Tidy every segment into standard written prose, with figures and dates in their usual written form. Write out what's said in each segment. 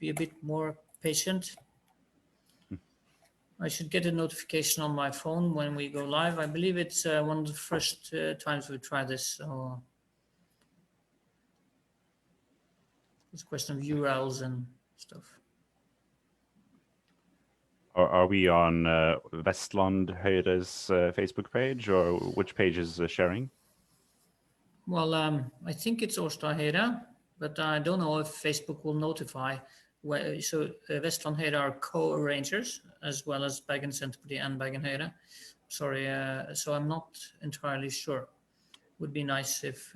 be a bit more patient. I should get a notification on my phone when we go live. I believe it's one of the first times we try this. So it's a question of URLs and stuff. Are we on Vestland Høyre's Facebook page, or which page is sharing? Well, I think it's Vestland Høyre, but I don't know if Facebook will notify. So Vestland Høyre are co-arrangers, as well as Bergen Senterparti and Bergen Høyre. Sorry, so I'm not entirely sure. Would be nice if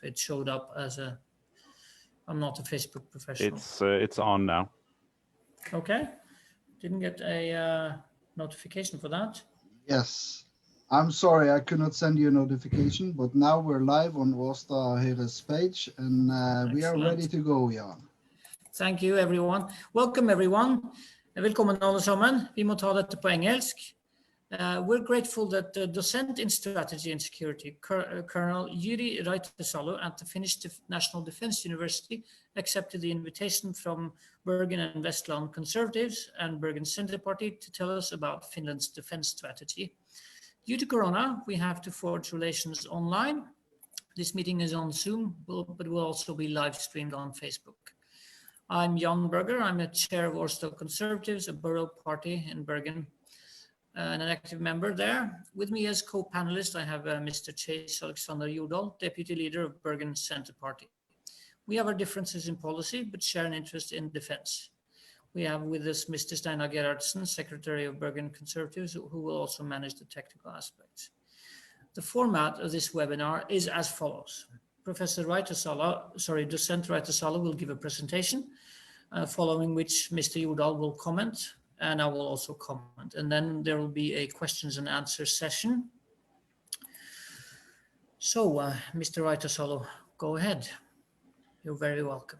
it showed up as a. I'm not a Facebook professional. It's on now. Okay. Didn't get a notification for that. Yes. I'm sorry, I could not send you a notification, but now we're live on Vestland Høyre's page, and we are ready to go, Jan. Thank you, everyone. Welcome, everyone. Velkommen alle sammen. Vi må ta dette på engelsk. We're grateful that the dosent in strategy and security, Colonel Juri Raitasalo at the Finnish National Defense University, accepted the invitation from Bergen and Vestland conservatives and Bergen Senterparti to tell us about Finland's defense strategy. Due to Corona, we have to forge relations online. This meeting is on Zoom, but will also be live streamed on Facebook. I'm Jan Berger. I'm a chair of Oslo Conservatives, a borough party in Bergen, and an active member there. With me as co-panelist, I have Mr. Chase Alexander Jordal, deputy leader of Bergen Senterparti. We have our differences in policy, but share an interest in defense. We have with us Mr. Steinar Gerhardsen, secretary of Bergen Conservatives, who will also manage the technical aspects. The format of this webinar is as follows. Dosent Raitasalo will give a presentation, following which Mr. Jordal will comment, and I will also comment. And then there will be a questions and answers session. So, Mr. Raitasalo, go ahead. You're very welcome.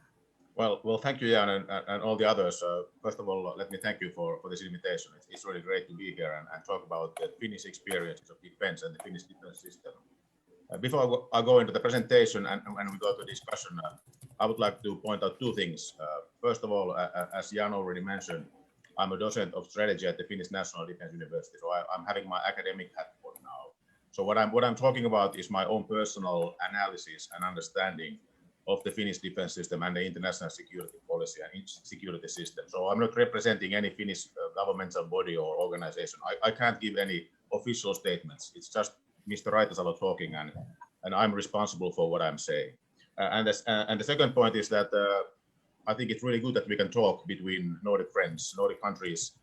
Well, thank you, Jan, and all the others. First of all, let me thank you for this invitation. It's really great to be here and talk about the Finnish experiences of defense and the Finnish defense system. Before I go into the presentation and when we go to discussion, I would like to point out two things. First of all, as Jan already mentioned, I'm a docent of strategy at the Finnish National Defense University, so I'm having my academic hat on now. So what I'm talking about is my own personal analysis and understanding of the Finnish defense system and the international security policy and its security system. So I'm not representing any Finnish governmental body or organization. I can't give any official statements. It's just Mr. Raitasalo talking, and I'm responsible for what I'm saying. And the second point is that I think it's really good that we can talk between Nordic friends, Nordic countries,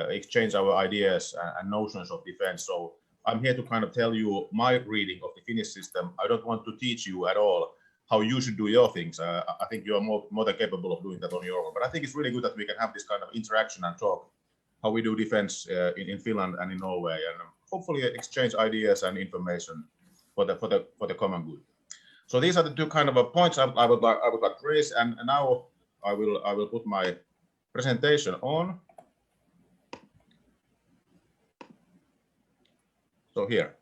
exchange our ideas and notions of defense. So I'm here to kind of tell you my reading of the Finnish system. I don't want to teach you at all how you should do your things. I think you are more than capable of doing that on your own. But I think it's really good that we can have this kind of interaction and talk how we do defense in Finland and in Norway, and hopefully exchange ideas and information for the common good. So these are the two kind of points I would like to raise, and now I will put my presentation on. So here,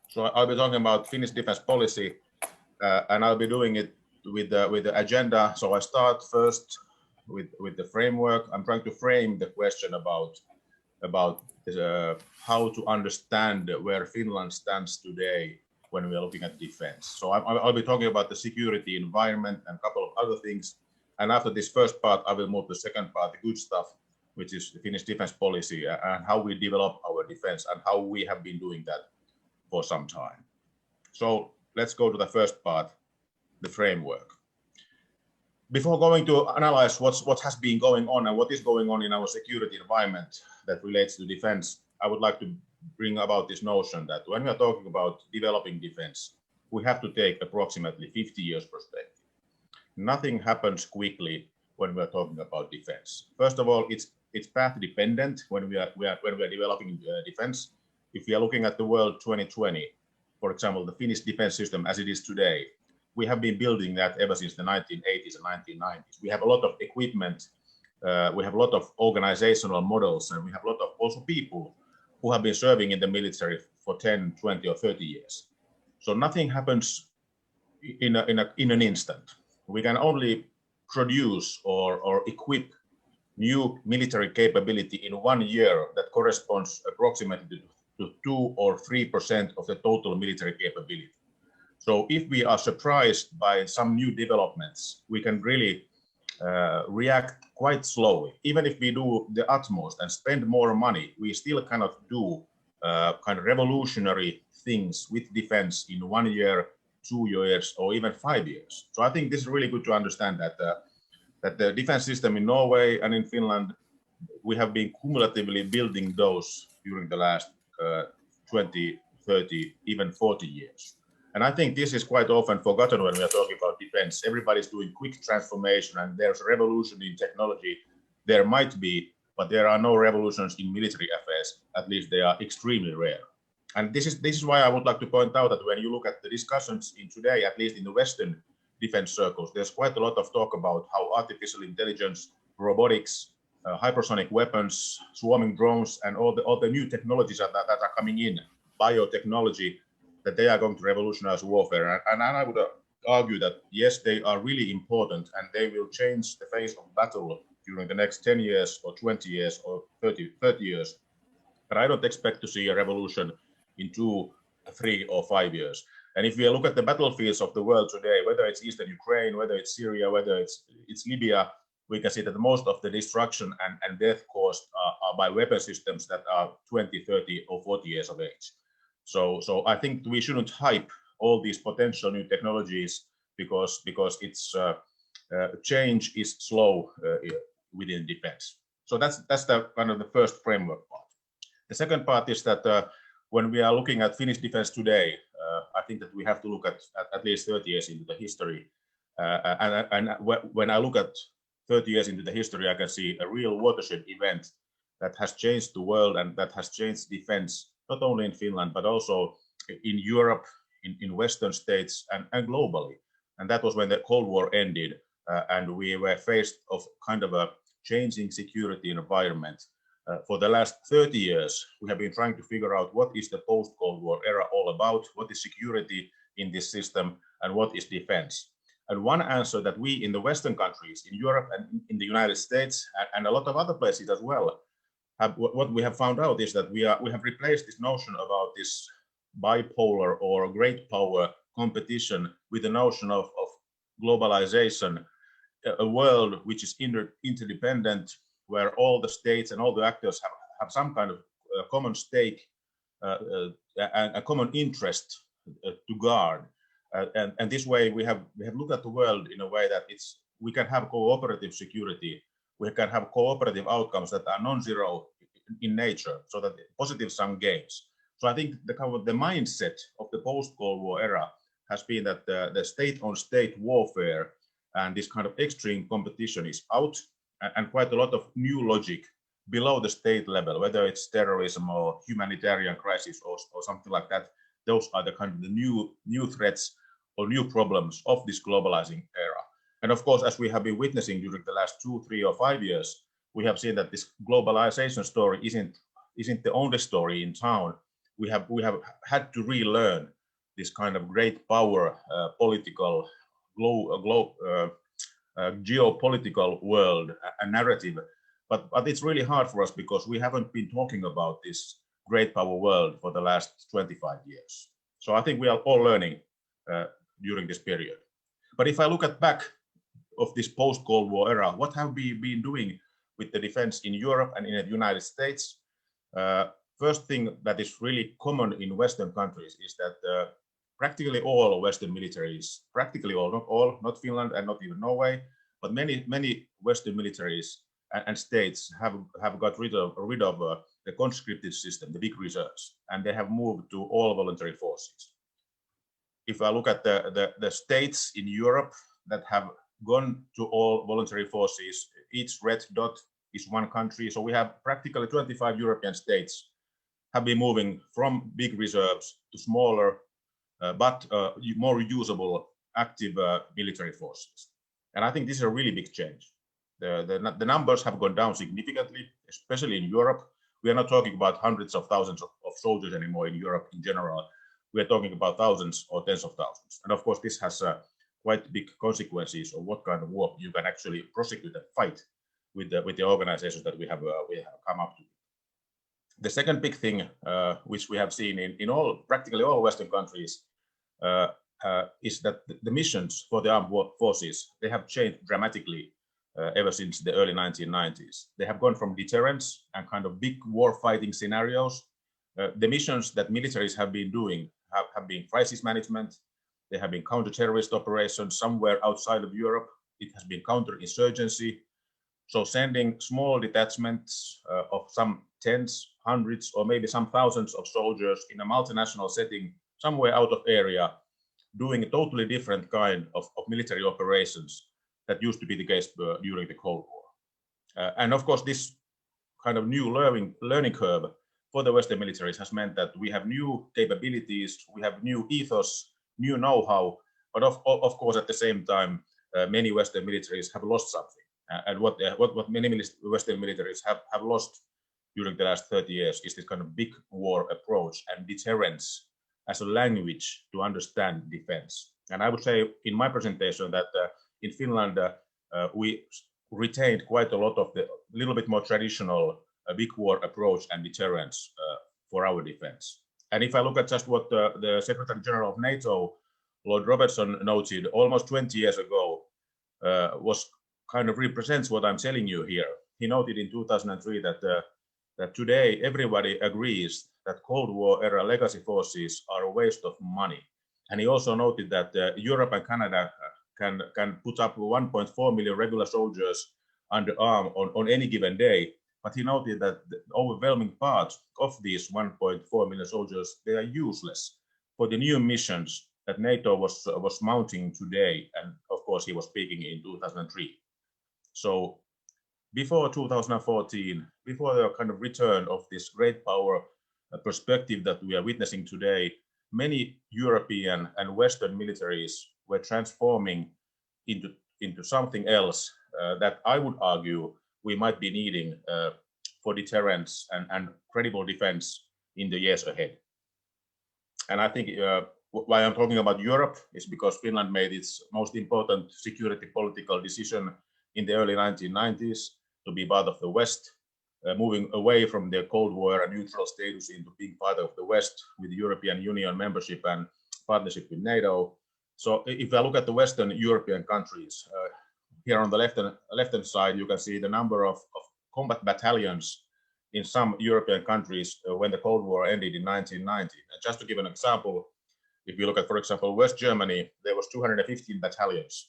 so I'll be talking about Finnish defense policy, and I'll be doing it with the agenda. So I start first with the framework. I'm trying to frame the question about how to understand where Finland stands today when we are looking at defense. So I'll be talking about the security environment and a couple of other things. And after this first part, I will move to the second part, the good stuff, which is the Finnish defense policy and how we develop our defense and how we have been doing that for some time. So let's go to the first part, the framework. Before going to analyze what has been going on and what is going on in our security environment that relates to defense, I would like to bring about this notion that when we are talking about developing defense, we have to take approximately 50 years perspective. Nothing happens quickly when we are talking about defense. First of all, it's path dependent when we are developing defense. If we are looking at the world 2020, for example, the Finnish defense system as it is today, we have been building that ever since the 1980s and 1990s. We have a lot of equipment, we have a lot of organizational models, and we have a lot of also people who have been serving in the military for 10, 20, or 30 years. So nothing happens in an instant. We can only produce or equip new military capability in 1 year that corresponds approximately to 2 or 3% of the total military capability. So if we are surprised by some new developments, we can really react quite slowly. Even if we do the utmost and spend more money, we still cannot do kind of revolutionary things with defense in 1 year, 2 years, or even 5 years. So I think this is really good to understand that that the defense system in Norway and in Finland, we have been cumulatively building those during the last 20, 30, even 40 years. And I think this is quite often forgotten when we are talking about defense. Everybody's doing quick transformation and there's a revolution in technology. There might be, but there are no revolutions in military affairs. At least they are extremely rare. And this is why I would like to point out that when you look at the discussions in today, at least in the Western defense circles, there's quite a lot of talk about how artificial intelligence, robotics, hypersonic weapons, swarming drones, and all the new technologies that are coming in, biotechnology, that they are going to revolutionize warfare. And I would argue that, yes, they are really important and they will change the face of battle during the next 10 years or 20 years or 30 years. But I don't expect to see a revolution in 2, 3, or 5 years. And if we look at the battlefields of the world today, whether it's Eastern Ukraine, whether it's Syria, whether it's Libya, we can see that most of the destruction and death caused are by weapon systems that are 20, 30, or 40 years of age. So I think we shouldn't hype all these potential new technologies because its change is slow within defense. So that's the kind of the first framework part. The second part is that when we are looking at Finnish defense today, I think that we have to look at least 30 years into the history. And when I look at 30 years into the history, I can see a real watershed event that has changed the world and that has changed defense, not only in Finland, but also in Europe, in Western states, and globally. And that was when the Cold War ended, and we were faced of kind of a changing security environment. For the last 30 years, we have been trying to figure out what is the post-Cold War era all about, what is security in this system, and what is defense. And one answer that we in the Western countries, in Europe and in the United States, and a lot of other places as well, what we have found out is that we have replaced this notion about this bipolar or great power competition with the notion of globalization, a world which is interdependent, where all the states and all the actors have some kind of common stake and a common interest to guard. And this way we have looked at the world in a way that we can have cooperative security, we can have cooperative outcomes that are non-zero in nature, so that positive sum gains. So I think the mindset of the post-Cold War era has been that the state-on-state warfare and this kind of extreme competition is out, and quite a lot of new logic below the state level, whether it's terrorism or humanitarian crisis or something like that. Those are the kind of the new threats or new problems of this globalizing era. And of course, as we have been witnessing during the last 2, 3, or 5 years, we have seen that this globalization story isn't the only story in town. We have had to relearn this kind of great power, political, geopolitical world and narrative, but it's really hard for us because we haven't been talking about this great power world for the last 25 years. So I think we are all learning during this period. But if I look at back of this post-Cold War era, what have we been doing with the defense in Europe and in the United States? First thing that is really common in Western countries is that practically all Western militaries, practically all, not all, not Finland and not even Norway, but many Western militaries and states have got rid of the conscripted system, the big reserves, and they have moved to all voluntary forces. If I look at the states in Europe that have gone to all voluntary forces, each red dot is one country. So we have practically 25 European states have been moving from big reserves to smaller, but more reusable active military forces. And I think this is a really big change. The numbers have gone down significantly, especially in Europe. We are not talking about hundreds of thousands of soldiers anymore in Europe in general. We are talking about thousands or tens of thousands. And of course, this has quite big consequences of what kind of war you can actually prosecute and fight with the organizations that we have come up to. The second big thing which we have seen in practically all Western countries is that the missions for the armed forces, they have changed dramatically ever since the early 1990s. They have gone from deterrence and kind of big war fighting scenarios. The missions that militaries have been doing have been crisis management. They have been counter-terrorist operations somewhere outside of Europe. It has been counter-insurgency. So sending small detachments of some tens, hundreds, or maybe some thousands of soldiers in a multinational setting somewhere out of area, doing a totally different kind of military operations that used to be the case during the Cold War. And of course, this kind of new learning curve for the Western militaries has meant that we have new capabilities, we have new ethos, new know-how, but of course, at the same time, many Western militaries have lost something. And what many Western militaries have lost during the last 30 years is this kind of big war approach and deterrence as a language to understand defense. And I would say in my presentation that in Finland, we retained quite a lot of the little bit more traditional big war approach and deterrence for our defense. And if I look at just what the Secretary General of NATO, Lord Robertson, noted almost 20 years ago, was kind of represents what I'm telling you here. He noted in 2003 that today everybody agrees that Cold War era legacy forces are a waste of money. And he also noted that Europe and Canada can put up 1.4 million regular soldiers under arm on any given day. But he noted that the overwhelming part of these 1.4 million soldiers, they are useless for the new missions that NATO was mounting today. And of course, he was speaking in 2003. So before 2014, before the kind of return of this great power perspective that we are witnessing today, many European and Western militaries were transforming into something else that I would argue we might be needing for deterrence and credible defense in the years ahead. And I think why I'm talking about Europe is because Finland made its most important security political decision in the early 1990s to be part of the West, moving away from the Cold War and neutral status into being part of the West with the European Union membership and partnership with NATO. So if I look at the Western European countries, here on the left-hand side, you can see the number of combat battalions in some European countries when the Cold War ended in 1990. And just to give an example, if you look at, for example, West Germany, there was 215 battalions,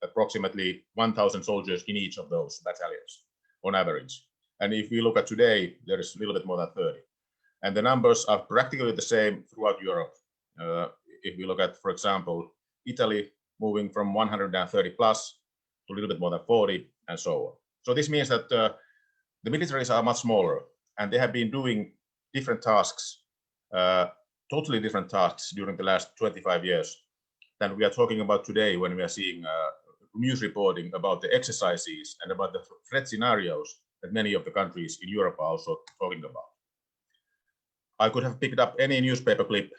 approximately 1,000 soldiers in each of those battalions on average. And if we look at today, there is a little bit more than 30. And the numbers are practically the same throughout Europe. If we look at, for example, Italy moving from 130 plus to a little bit more than 40 and so on. So this means that the militaries are much smaller and they have been doing different tasks, totally different tasks during the last 25 years than we are talking about today when we are seeing news reporting about the exercises and about the threat scenarios that many of the countries in Europe are also talking about. I could have picked up any newspaper clip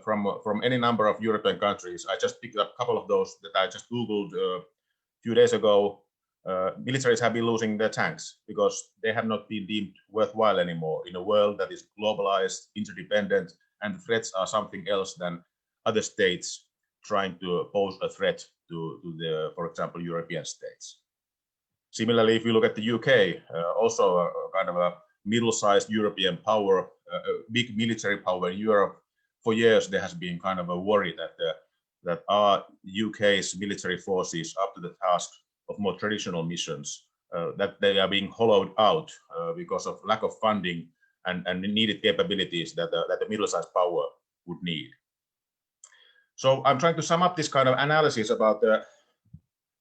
from any number of European countries. I just picked up a couple of those that I just Googled a few days ago. Militaries have been losing their tanks because they have not been deemed worthwhile anymore in a world that is globalized, interdependent, and the threats are something else than other states trying to pose a threat to the, for example, European states. Similarly, if you look at the UK, also a kind of a middle-sized European power, a big military power in Europe, for years there has been kind of a worry that our UK's military forces up to the task of more traditional missions, that they are being hollowed out because of lack of funding and the needed capabilities that the middle-sized power would need. So I'm trying to sum up this kind of analysis about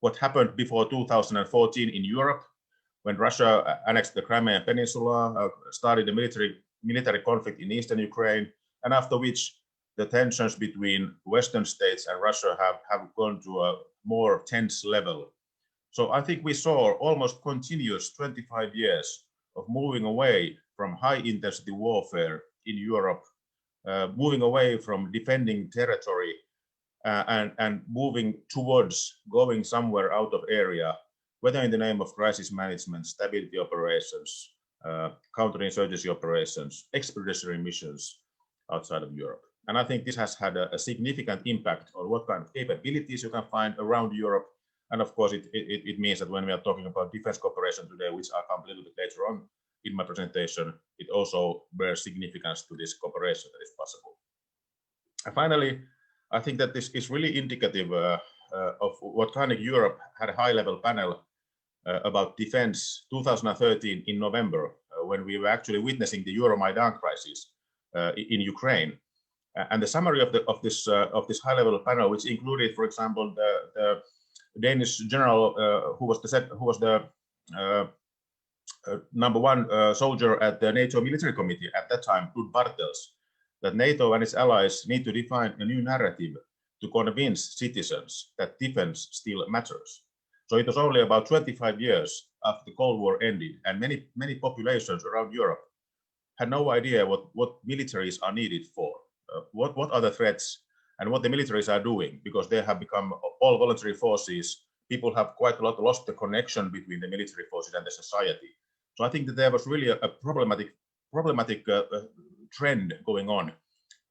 what happened before 2014 in Europe, when Russia annexed the Crimean Peninsula, started a military conflict in eastern Ukraine, and after which the tensions between Western states and Russia have gone to a more tense level. So I think we saw almost continuous 25 years of moving away from high-intensity warfare in Europe, moving away from defending territory and moving towards going somewhere out of area, whether in the name of crisis management, stability operations, counterinsurgency operations, expeditionary missions outside of Europe. And I think this has had a significant impact on what kind of capabilities you can find around Europe. And of course, it means that when we are talking about defense cooperation today, which I'll come a little bit later on in my presentation, it also bears significance to this cooperation that is possible. And finally, I think that this is really indicative of what kind of Europe had a high-level panel about defense 2013 in November, when we were actually witnessing the Euromaidan crisis in Ukraine. And the summary of this high-level panel, which included, for example, the Danish general who was the number one soldier at the NATO military committee at that time, Knud Bartels, that NATO and its allies need to define a new narrative to convince citizens that defense still matters. So it was only about 25 years after the Cold War ended, and many populations around Europe had no idea what militaries are needed for, what are the threats, and what the militaries are doing, because they have become all voluntary forces. People have quite a lot lost the connection between the military forces and the society. So I think that there was really a problematic trend going on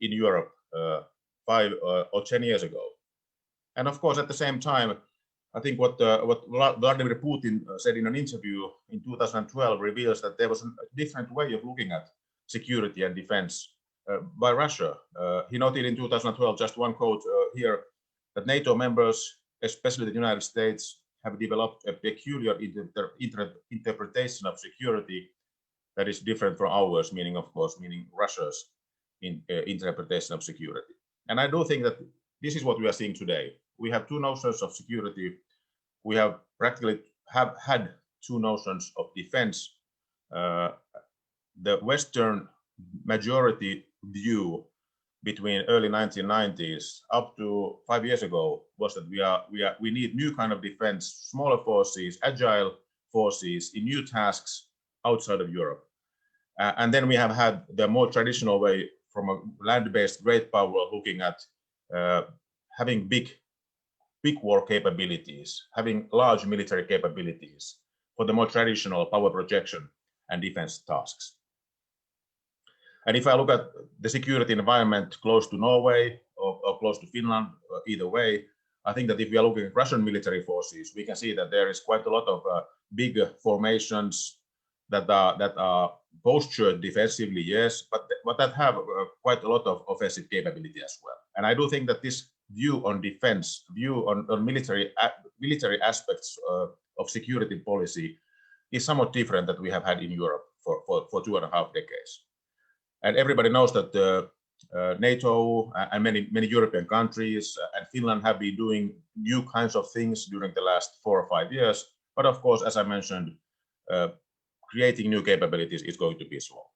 in Europe 5 or 10 years ago. And of course, at the same time, I think what Vladimir Putin said in an interview in 2012 reveals that there was a different way of looking at security and defense by Russia. He noted in 2012, just one quote here, that NATO members, especially the United States, have developed a peculiar interpretation of security that is different from ours, meaning Russia's interpretation of security. And I do think that this is what we are seeing today. We have two notions of security. We have practically had two notions of defense. The Western majority view between early 1990s up to 5 years ago was that we need new kind of defense, smaller forces, agile forces in new tasks outside of Europe. And then we have had the more traditional way from a land-based great power looking at having big war capabilities, having large military capabilities for the more traditional power projection and defense tasks. And if I look at the security environment close to Norway or close to Finland, either way, I think that if we are looking at Russian military forces, we can see that there is quite a lot of big formations that are postured defensively, yes, but that have quite a lot of offensive capability as well. And I do think that this view on defense, view on military aspects of security policy is somewhat different that we have had in Europe for 2.5 decades. And everybody knows that NATO and many European countries and Finland have been doing new kinds of things during the last 4 or 5 years. But of course, as I mentioned, creating new capabilities is going to be slow.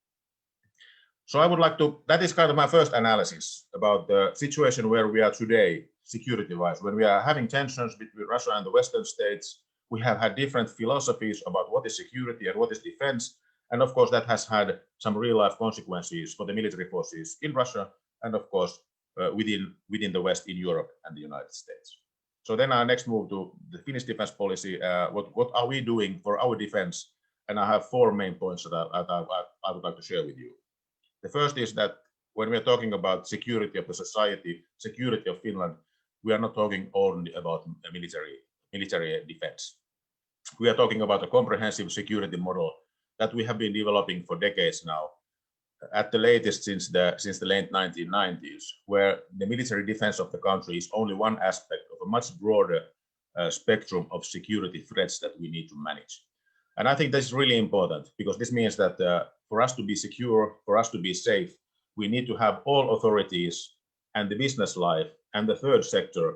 So I would like to, that is kind of my first analysis about the situation where we are today, security-wise. When we are having tensions between Russia and the Western states, we have had different philosophies about what is security and what is defense. And of course, that has had some real-life consequences for the military forces in Russia, and of course, within the West, in Europe and the United States. So then I next move to the Finnish defense policy. What are we doing for our defense? And I have 4 main points that I would like to share with you. The first is that when we are talking about security of the society, security of Finland, we are not talking only about military defense. We are talking about a comprehensive security model that we have been developing for decades now, at the latest since the late 1990s, where the military defense of the country is only one aspect of a much broader spectrum of security threats that we need to manage. And I think this is really important, because this means that for us to be secure, for us to be safe, we need to have all authorities and the business life and the third sector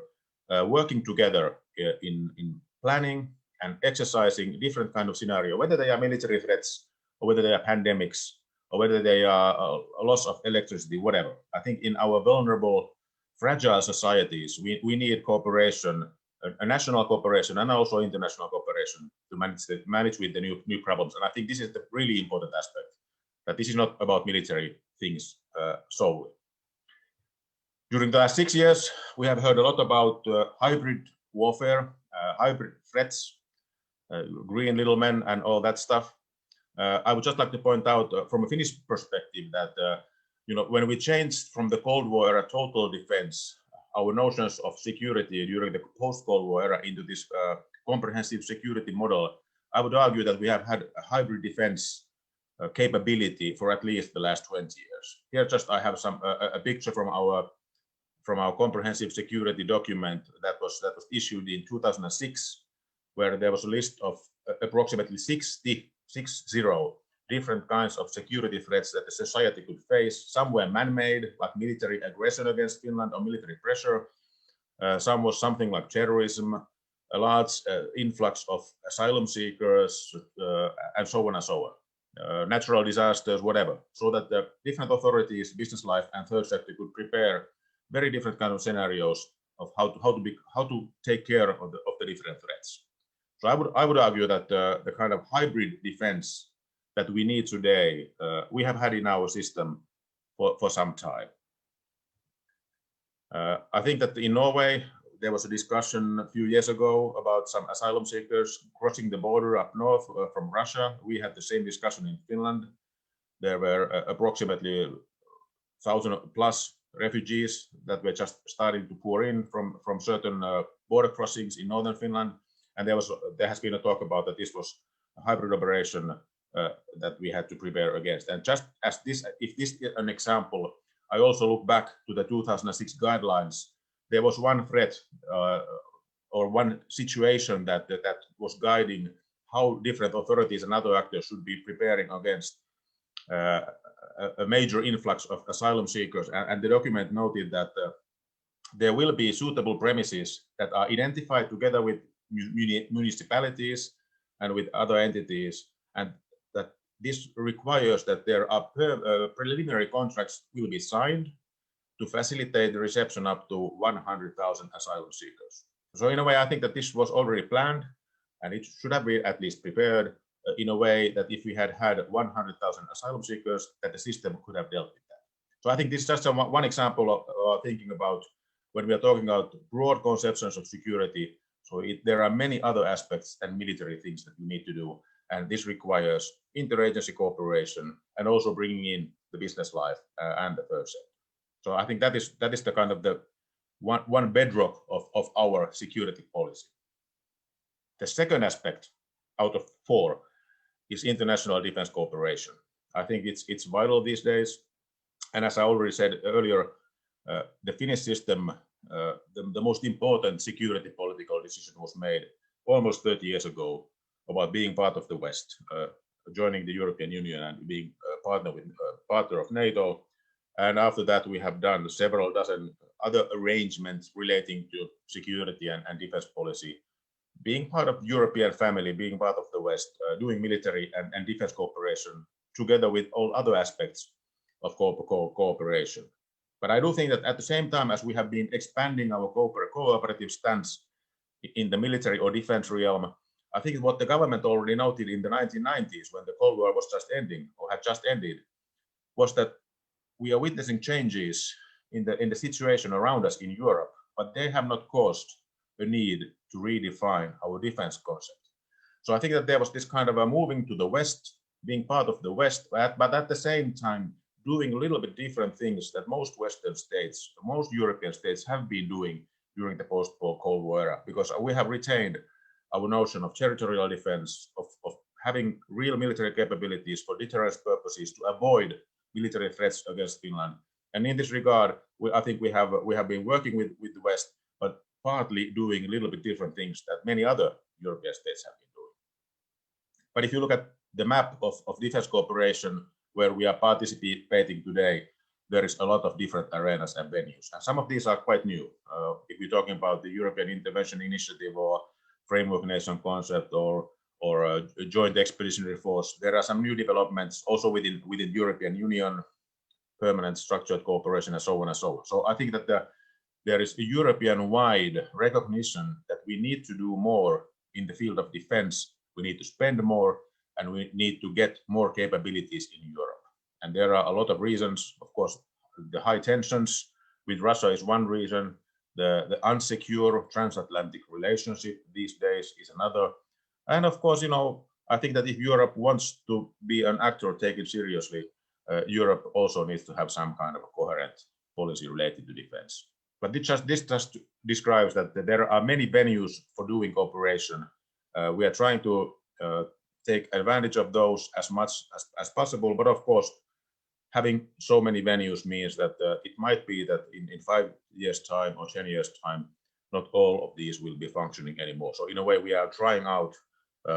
working together in planning and exercising different kind of scenario, whether they are military threats or whether they are pandemics or whether they are a loss of electricity, whatever. I think in our vulnerable, fragile societies, we need cooperation, a national cooperation and also international cooperation to manage with the new problems. And I think this is the really important aspect, that this is not about military things solely. During the last 6 years, we have heard a lot about hybrid warfare, hybrid threats, green little men and all that stuff. I would just like to point out from a Finnish perspective that when we changed from the Cold War era total defense, our notions of security during the post-Cold War era into this comprehensive security model, I would argue that we have had a hybrid defense capability for at least the last 20 years. Here just I have a picture from our comprehensive security document that was issued in 2006, where there was a list of approximately 60 different kinds of security threats that the society could face. Some were man-made, like military aggression against Finland or military pressure. Some was something like terrorism, a large influx of asylum seekers, and so on and so on. Natural disasters, whatever, so that the different authorities, business life, and third sector could prepare very different kind of scenarios of how to take care of the different threats. So I would argue that the kind of hybrid defense that we need today, we have had in our system for some time. I think that in Norway, there was a discussion a few years ago about some asylum seekers crossing the border up north from Russia. We had the same discussion in Finland. There were approximately 1,000 plus refugees that were just starting to pour in from certain border crossings in northern Finland. And there has been a talk about that this was a hybrid operation that we had to prepare against. And just as if this is an example, I also look back to the 2006 guidelines. There was one threat or one situation that was guiding how different authorities and other actors should be preparing against a major influx of asylum seekers. And the document noted that there will be suitable premises that are identified together with municipalities and with other entities, and that this requires that there are preliminary contracts will be signed to facilitate the reception up to 100,000 asylum seekers. So in a way, I think that this was already planned, and it should have been at least prepared in a way that if we had 100,000 asylum seekers, that the system could have dealt with that. So I think this is just one example of thinking about when we are talking about broad conceptions of security. So there are many other aspects and military things that we need to do, and this requires interagency cooperation and also bringing in the business life and the third sector. So I think that is the kind of the one bedrock of our security policy. The second aspect out of 4 is international defense cooperation. I think it's vital these days, and as I already said earlier, the Finnish system. The most important security political decision was made almost 30 years ago about being part of the West, joining the European Union and being a partner of NATO. And after that, we have done several dozen other arrangements relating to security and defense policy, being part of the European family, being part of the West, doing military and defense cooperation together with all other aspects of cooperation. But I do think that at the same time as we have been expanding our cooperative stance in the military or defense realm, I think what the government already noted in the 1990s when the Cold War was just ending or had just ended was that we are witnessing changes in the situation around us in Europe, but they have not caused a need to redefine our defense concept. So I think that there was this kind of a moving to the West, being part of the West, but at the same time doing a little bit different things that most Western states, most European states have been doing during the post-Cold War era, because we have retained our notion of territorial defense, of having real military capabilities for deterrence purposes to avoid military threats against Finland. And in this regard, I think we have been working with the West, but partly doing a little bit different things that many other European states have been doing. But if you look at the map of defense cooperation, where we are participating today, there is a lot of different arenas and venues. And some of these are quite new. If you're talking about the European Intervention Initiative or Framework Nation concept or a joint expeditionary force, there are some new developments also within European Union, permanent structured cooperation, and so on and so on. So I think that there is a European-wide recognition that we need to do more in the field of defense. We need to spend more, and we need to get more capabilities in Europe. And there are a lot of reasons, of course, the high tensions, with Russia is one reason. The unsecure transatlantic relationship these days is another. And of course, I think that if Europe wants to be an actor taken seriously, Europe also needs to have some kind of a coherent policy related to defense. But this just describes that there are many venues for doing cooperation. We are trying to take advantage of those as much as possible. But of course, having so many venues means that it might be that in 5 years' time or 10 years' time, not all of these will be functioning anymore. So in a way, we are trying out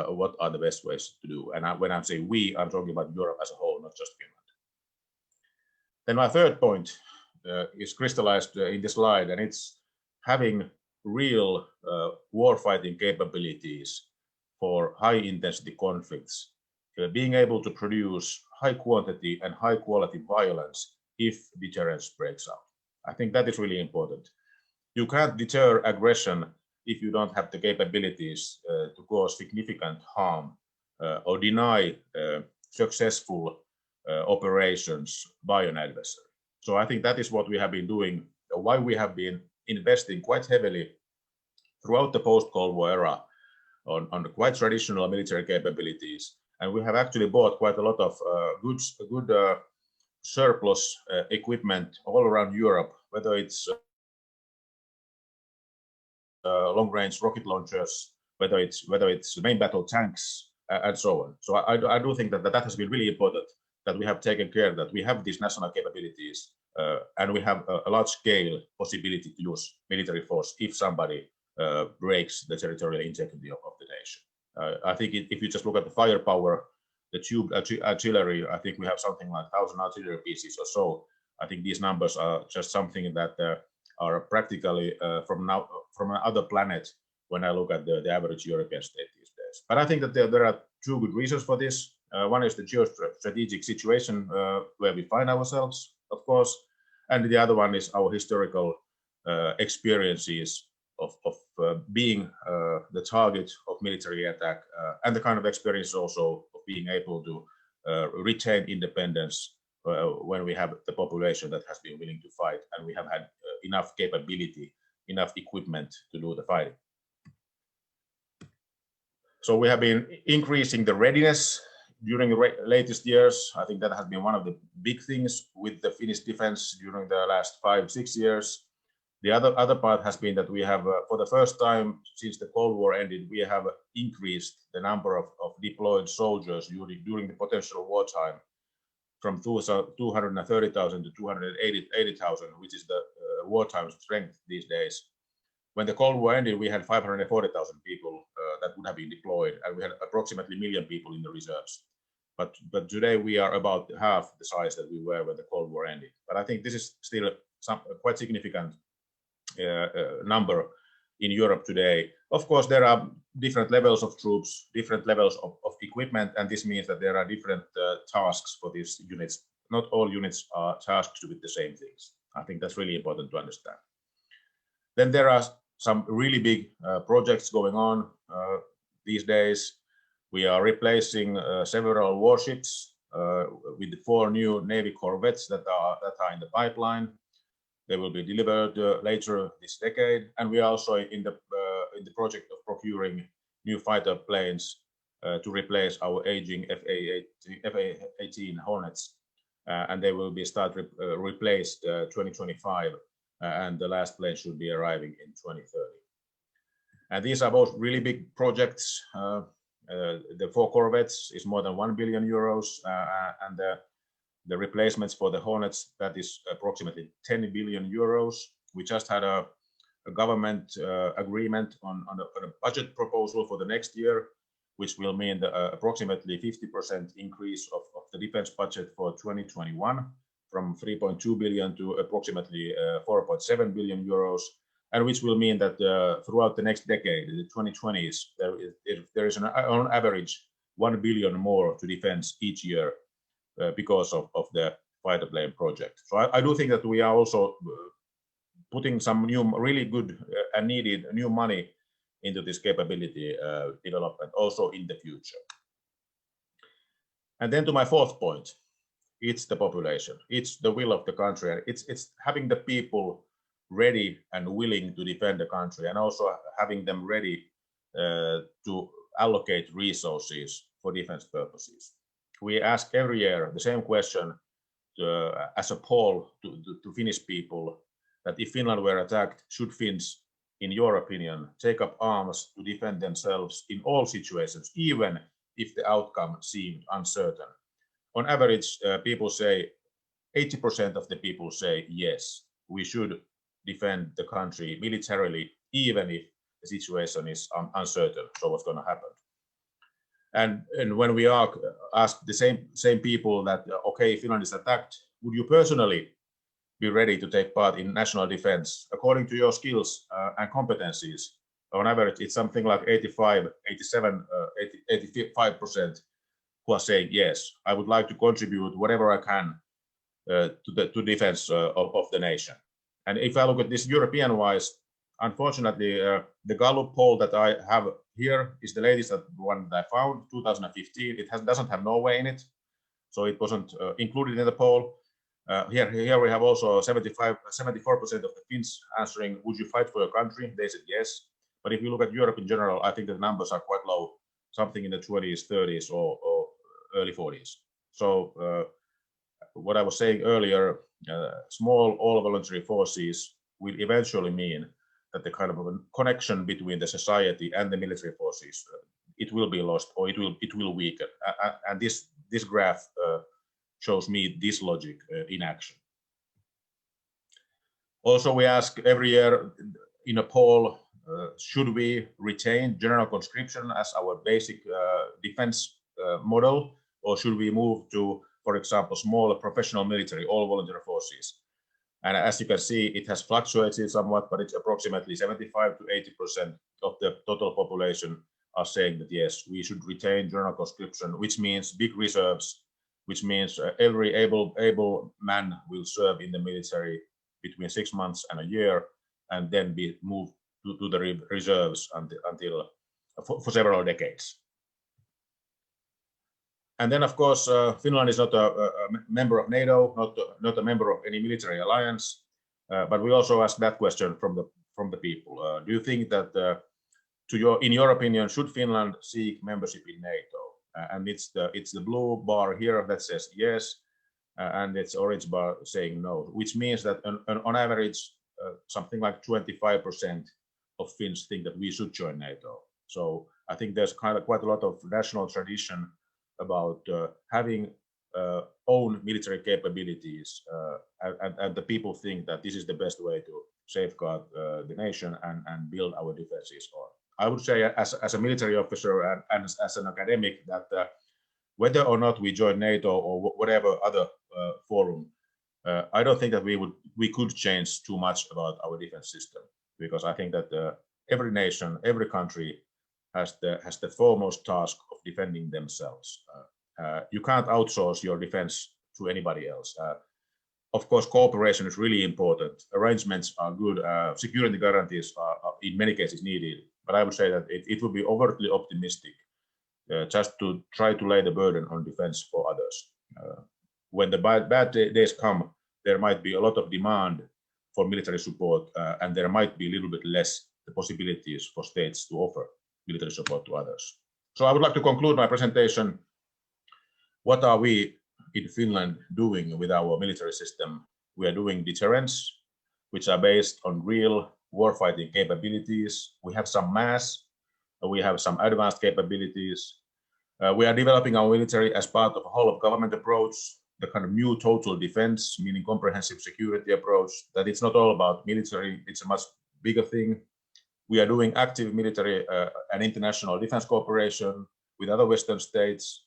what are the best ways to do. And when I say we, I'm talking about Europe as a whole, not just Finland. Then my third point is crystallized in the slide, and it's having real warfighting capabilities for high-intensity conflicts, being able to produce high quantity and high quality violence if deterrence breaks out. I think that is really important. You can't deter aggression if you don't have the capabilities to cause significant harm or deny successful operations by an adversary. So I think that is what we have been doing, why we have been investing quite heavily throughout the post-Cold War era on quite traditional military capabilities. And we have actually bought quite a lot of good surplus equipment all around Europe, whether it's long-range rocket launchers, whether it's main battle tanks, and so on. So I do think that has been really important, that we have taken care that we have these national capabilities and we have a large-scale possibility to use military force if somebody breaks the territorial integrity of the nation. I think if you just look at the firepower, the tube artillery, I think we have something like 1,000 artillery pieces or so. I think these numbers are just something that are practically from another planet when I look at the average European state these days. But I think that there are two good reasons for this. One is the geostrategic situation where we find ourselves, of course, and the other one is our historical experiences of being the target of military attack, and the kind of experience also of being able to retain independence when we have the population that has been willing to fight, and we have had enough capability, enough equipment to do the fighting. So we have been increasing the readiness during the latest years. I think that has been one of the big things with the Finnish defense during the last 5-6 years. The other part has been that we have, for the first time since the Cold War ended, we have increased the number of deployed soldiers during the potential wartime from 230,000 to 280,000, which is the wartime strength these days. When the Cold War ended, we had 540,000 people that would have been deployed, and we had approximately 1 million people in the reserves. But today we are about half the size that we were when the Cold War ended. But I think this is still quite significant number in Europe today. Of course, there are different levels of troops, different levels of equipment, and this means that there are different tasks for these units. Not all units are tasked with the same things. I think that's really important to understand. Then there are some really big projects going on these days. We are replacing several warships with 4 new Navy corvettes that are in the pipeline. They will be delivered later this decade, and we are also in the project of procuring new fighter planes to replace our aging F/A-18 Hornets, and they will be replaced 2025, and the last plane should be arriving in 2030. And these are both really big projects. The 4 corvettes is more than 1 billion euros, and the replacements for the Hornets, that is approximately 10 billion euros. We just had a government agreement on a budget proposal for the next year, which will mean approximately 50% increase of the defense budget for 2021 from 3.2 billion to approximately 4.7 billion euros, and which will mean that throughout the next decade, the 2020s, there is on average 1 billion more to defense each year because of the fighter plane project. So I do think that we are also putting some new, really good and needed new money into this capability development also in the future. And then to my fourth point, it's the population, it's the will of the country, and it's having the people ready and willing to defend the country, and also having them ready to allocate resources for defense purposes. We ask every year the same question as a poll to Finnish people, that if Finland were attacked, should Finns, in your opinion, take up arms to defend themselves in all situations, even if the outcome seemed uncertain? On average, people say, 80% of the people say yes, we should defend the country militarily, even if the situation is uncertain, so what's going to happen. And when we ask the same people that, okay, if Finland is attacked, would you personally be ready to take part in national defense according to your skills and competencies? On average, it's something like 85%, 85% who are saying, yes, I would like to contribute whatever I can to defense of the nation. And if I look at this European-wise, unfortunately, the Gallup poll that I have here is the latest one that I found, 2015. It doesn't have Norway in it, so it wasn't included in the poll. Here we have also 74% of the Finns answering, would you fight for your country? They said yes. But if you look at Europe in general, I think the numbers are quite low, something in the 20s, 30s, or early 40s. So what I was saying earlier, small all-voluntary forces will eventually mean that the kind of a connection between the society and the military forces, it will be lost, or it will weaken. And this graph shows me this logic in action. Also, we ask every year in a poll, should we retain general conscription as our basic defense model, or should we move to, for example, smaller professional military, all volunteer forces? And as you can see, it has fluctuated somewhat, but it's approximately 75 to 80% of the total population are saying that yes, we should retain general conscription, which means big reserves, which means every able man will serve in the military between 6 months and a year, and then be moved to the reserves until for several decades. And then, of course, Finland is not a member of NATO, not a member of any military alliance, but we also ask that question from the people. Do you think that, in your opinion, should Finland seek membership in NATO? And it's the blue bar here that says yes, and it's orange bar saying no, which means that on average, something like 25% of Finns think that we should join NATO. So I think there's quite a lot of national tradition about having own military capabilities, and the people think that this is the best way to safeguard the nation and build our defenses on. I would say, as a military officer and as an academic, that whether or not we join NATO or whatever other forum, I don't think that we could change too much about our defense system, because I think that every nation, every country has the foremost task of defending themselves. You can't outsource your defense to anybody else. Of course, cooperation is really important. Arrangements are good. Security guarantees are in many cases needed. But I would say that it would be overtly optimistic just to try to lay the burden on defense for others. When the bad days come, there might be a lot of demand for military support, and there might be a little bit less the possibilities for states to offer military support to others. So I would like to conclude my presentation. What are we in Finland doing with our military system? We are doing deterrence, which are based on real warfighting capabilities. We have some mass, we have some advanced capabilities. We are developing our military as part of a whole of government approach, the kind of new total defense, meaning comprehensive security approach, that it's not all about military, it's a much bigger thing. We are doing active military and international defense cooperation with other Western states.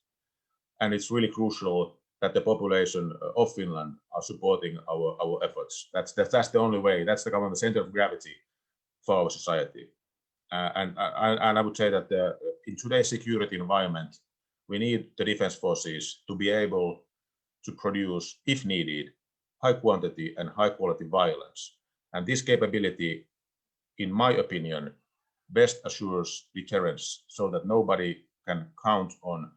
And it's really crucial that the population of Finland are supporting our efforts. That's the only way. That's the kind of the center of gravity for our society. And I would say that in today's security environment, we need the defense forces to be able to produce, if needed, high quantity and high quality violence. And this capability, in my opinion, best assures deterrence, so that nobody can count on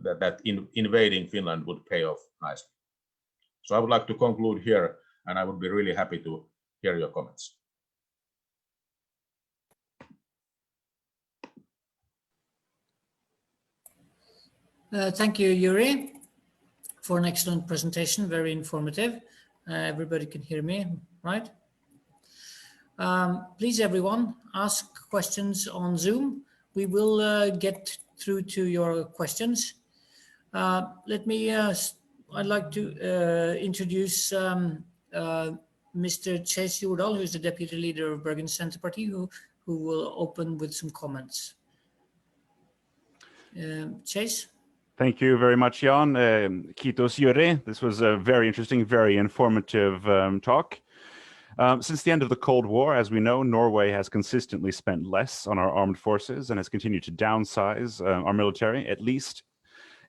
that invading Finland would pay off nicely. So I would like to conclude here, and I would be really happy to hear your comments. Thank you, Juri, for an excellent presentation, very informative. Everybody can hear me, right? Please, everyone, ask questions on Zoom. We will get through to your questions. I'd like to introduce Mr. Chase Jordal, who is the Deputy Leader of Bergen Senterparti, who will open with some comments. Chase? Thank you very much, Jan. Kiitos, Juri. This was a very interesting, very informative talk. Since the end of the Cold War, as we know, Norway has consistently spent less on our armed forces and has continued to downsize our military, at least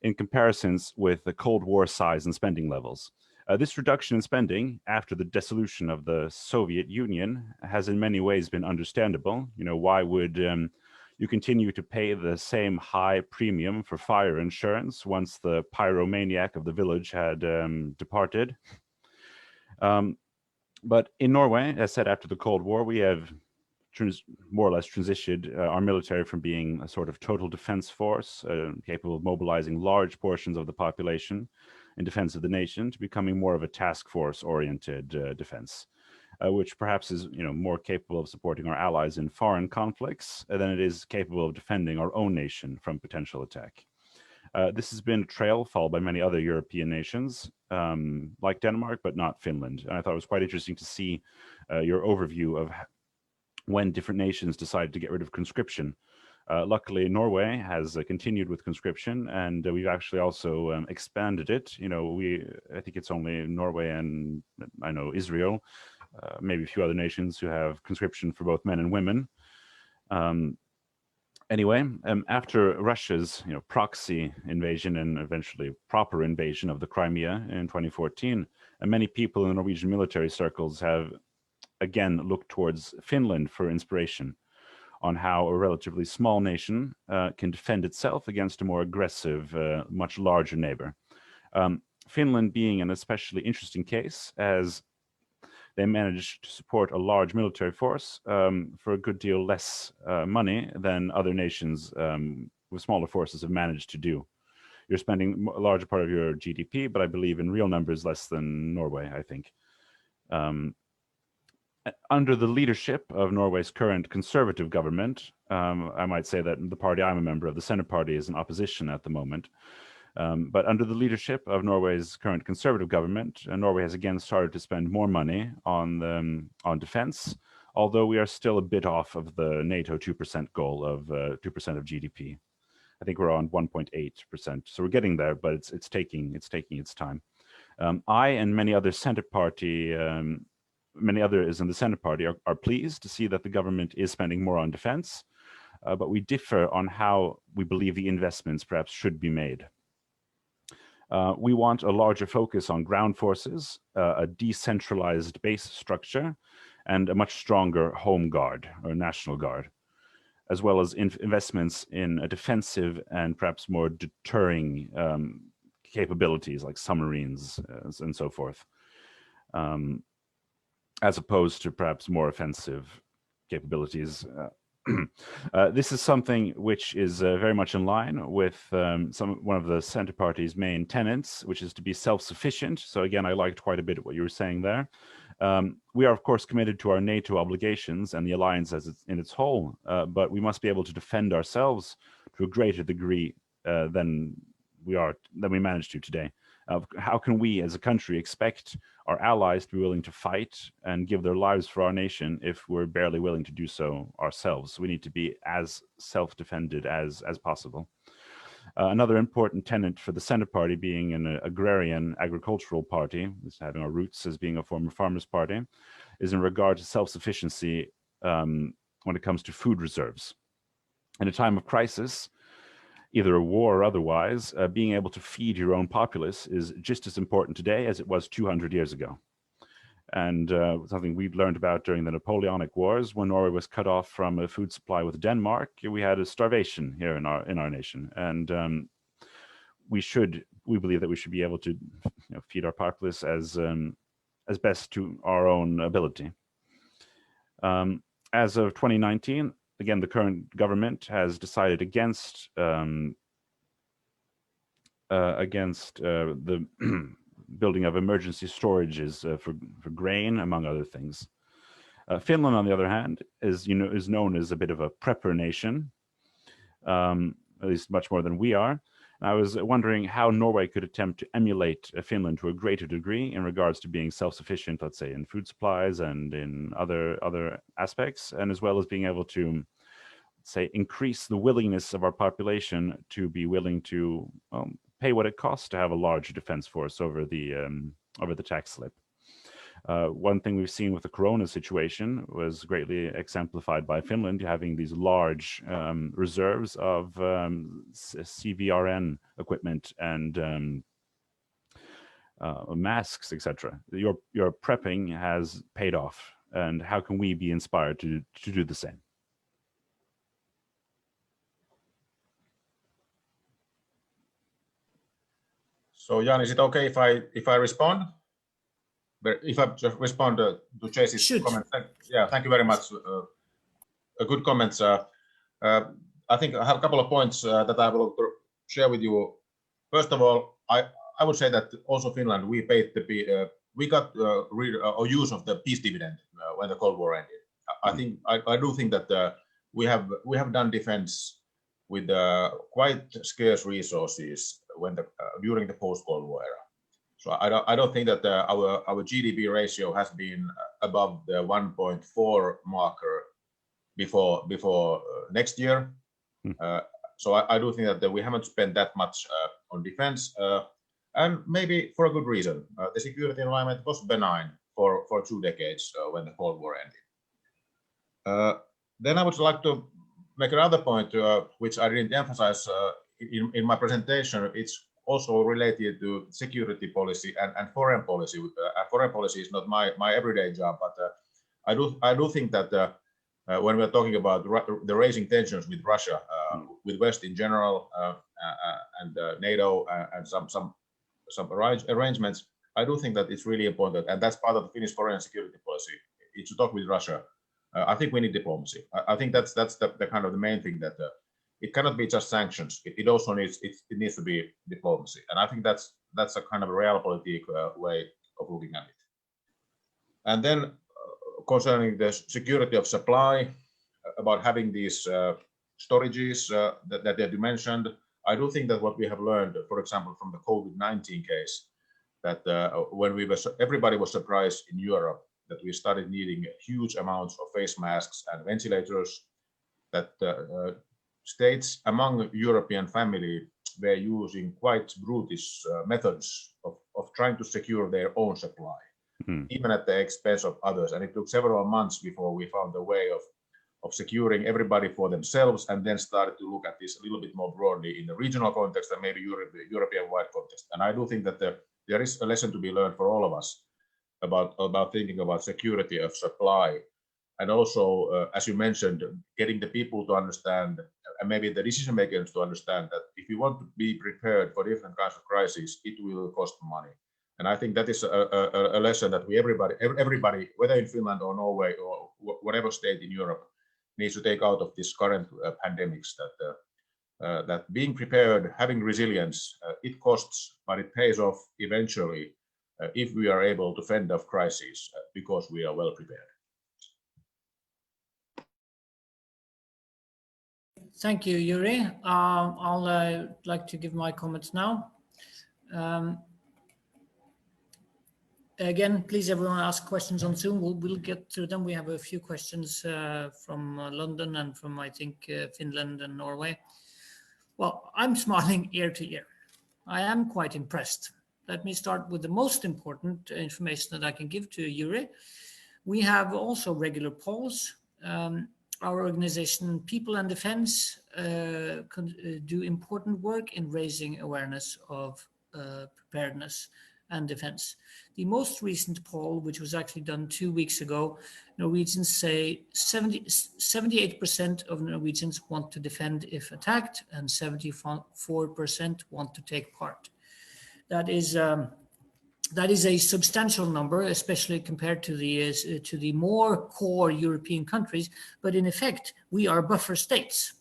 in comparisons with the Cold War size and spending levels. This reduction in spending after the dissolution of the Soviet Union has in many ways been understandable. You know, why would you continue to pay the same high premium for fire insurance once the pyromaniac of the village had departed? But in Norway, as said, after the Cold War, we have more or less transitioned our military from being a sort of total defense force, capable of mobilizing large portions of the population in defense of the nation, to becoming more of a task force-oriented defense, which perhaps is, you know, more capable of supporting our allies in foreign conflicts than it is capable of defending our own nation from potential attack. This has been a trail followed by many other European nations, like Denmark, but not Finland. And I thought it was quite interesting to see your overview of when different nations decided to get rid of conscription. Luckily, Norway has continued with conscription, and we've actually also expanded it. You know, I think it's only Norway and I know Israel, maybe a few other nations who have conscription for both men and women. Anyway, after Russia's proxy invasion and eventually proper invasion of the Crimea in 2014, many people in the Norwegian military circles have again looked towards Finland for inspiration on how a relatively small nation can defend itself against a more aggressive, much larger neighbor. Finland being an especially interesting case, as they managed to support a large military force for a good deal less money than other nations with smaller forces have managed to do. You're spending a larger part of your GDP, but I believe in real numbers less than Norway, I think. Under the leadership of Norway's current conservative government, I might say that the party I'm a member of, the Senterparti, is in opposition at the moment. But under the leadership of Norway's current conservative government, Norway has again started to spend more money on defense, although we are still a bit off of the NATO 2% goal of 2% of GDP. I think we're on 1.8%, so we're getting there, but it's taking its time. I and many others in the Senterparti are pleased to see that the government is spending more on defense, but we differ on how we believe the investments perhaps should be made. We want a larger focus on ground forces, a decentralized base structure, and a much stronger home guard or national guard, as well as investments in a defensive and perhaps more deterring capabilities like submarines and so forth, as opposed to perhaps more offensive capabilities. This is something which is very much in line with one of the Senterparti's main tenets, which is to be self-sufficient. So again, I liked quite a bit of what you were saying there. We are, of course, committed to our NATO obligations and the alliance in its whole, but we must be able to defend ourselves to a greater degree than we manage to today. How can we as a country expect our allies to be willing to fight and give their lives for our nation if we're barely willing to do so ourselves? We need to be as self-defended as possible. Another important tenet for the Senterparti, being an agrarian agricultural party, having our roots as being a former farmers' party, is in regard to self-sufficiency when it comes to food reserves. In a time of crisis, either a war or otherwise, being able to feed your own populace is just as important today as it was 200 years ago. And something we've learned about during the Napoleonic Wars, when Norway was cut off from a food supply with Denmark, we had a starvation here in our nation. And we believe that we should be able to feed our populace as best to our own ability. As of 2019, again, the current government has decided against the building of emergency storages for grain, among other things. Finland, on the other hand, is known as a bit of a prepper nation, at least much more than we are. And I was wondering how Norway could attempt to emulate Finland to a greater degree in regards to being self-sufficient, let's say, in food supplies and in other aspects, and as well as being able to, say, increase the willingness of our population to be willing to pay what it costs to have a large defense force over the tax slip. One thing we've seen with the Corona situation was greatly exemplified by Finland having these large reserves of CVRN equipment and masks, etc. Your prepping has paid off, and how can we be inspired to do the same? So Jan, is it okay if I respond? But if I just respond to Chase's comments, yeah, thank you very much. Good comments. I think I have a couple of points that I will share with you. First of all, I would say that also Finland, we paid we got use of the peace dividend when the Cold War ended. I do think that we have done defense with quite scarce resources during the post-Cold War era. So I don't think that our GDP ratio has been above the 1.4 marker before next year. So I do think that we haven't spent that much on defense, and maybe for a good reason. The security environment was benign for 2 decades when the Cold War ended. Then I would like to make another point, which I didn't emphasize in my presentation. It's also related to security policy and foreign policy. Foreign policy is not my everyday job, but I do think that when we're talking about the raising tensions with Russia, with West in general, and NATO and some arrangements, I do think that it's really important, and that's part of the Finnish foreign security policy. It's to talk with Russia. I think we need diplomacy. I think that's the kind of the main thing, that it cannot be just sanctions. It also needs to be diplomacy, and I think that's a kind of a realpolitik way of looking at it. And then concerning the security of supply, about having these storages that you mentioned, I do think that what we have learned, for example, from the COVID-19 case, that when everybody was surprised in Europe that we started needing huge amounts of face masks and ventilators, that states among European family were using quite brutish methods of trying to secure their own supply, even at the expense of others. And it took several months before we found a way of securing everybody for themselves, and then started to look at this a little bit more broadly in the regional context and maybe European-wide context. And I do think that there is a lesson to be learned for all of us about thinking about security of supply. And also, as you mentioned, getting the people to understand, and maybe the decision makers to understand, that if you want to be prepared for different kinds of crises, it will cost money. And I think that is a lesson that everybody, whether in Finland or Norway or whatever state in Europe, needs to take out of this current pandemics, that being prepared, having resilience, it costs, but it pays off eventually if we are able to fend off crises because we are well prepared. Thank you, Juri. I'll like to give my comments now. Again, please everyone ask questions on Zoom. We'll get through them. We have a few questions from London and from, I think, Finland and Norway. Well, I'm smiling ear to ear. I am quite impressed. Let me start with the most important information that I can give to Juri. We have also regular polls. Our organization, People and Defense, do important work in raising awareness of preparedness and defense. The most recent poll, which was actually done 2 weeks ago, Norwegians say 78% of Norwegians want to defend if attacked, and 74% want to take part. That is a substantial number, especially compared to the more core European countries. But in effect, we are buffer states.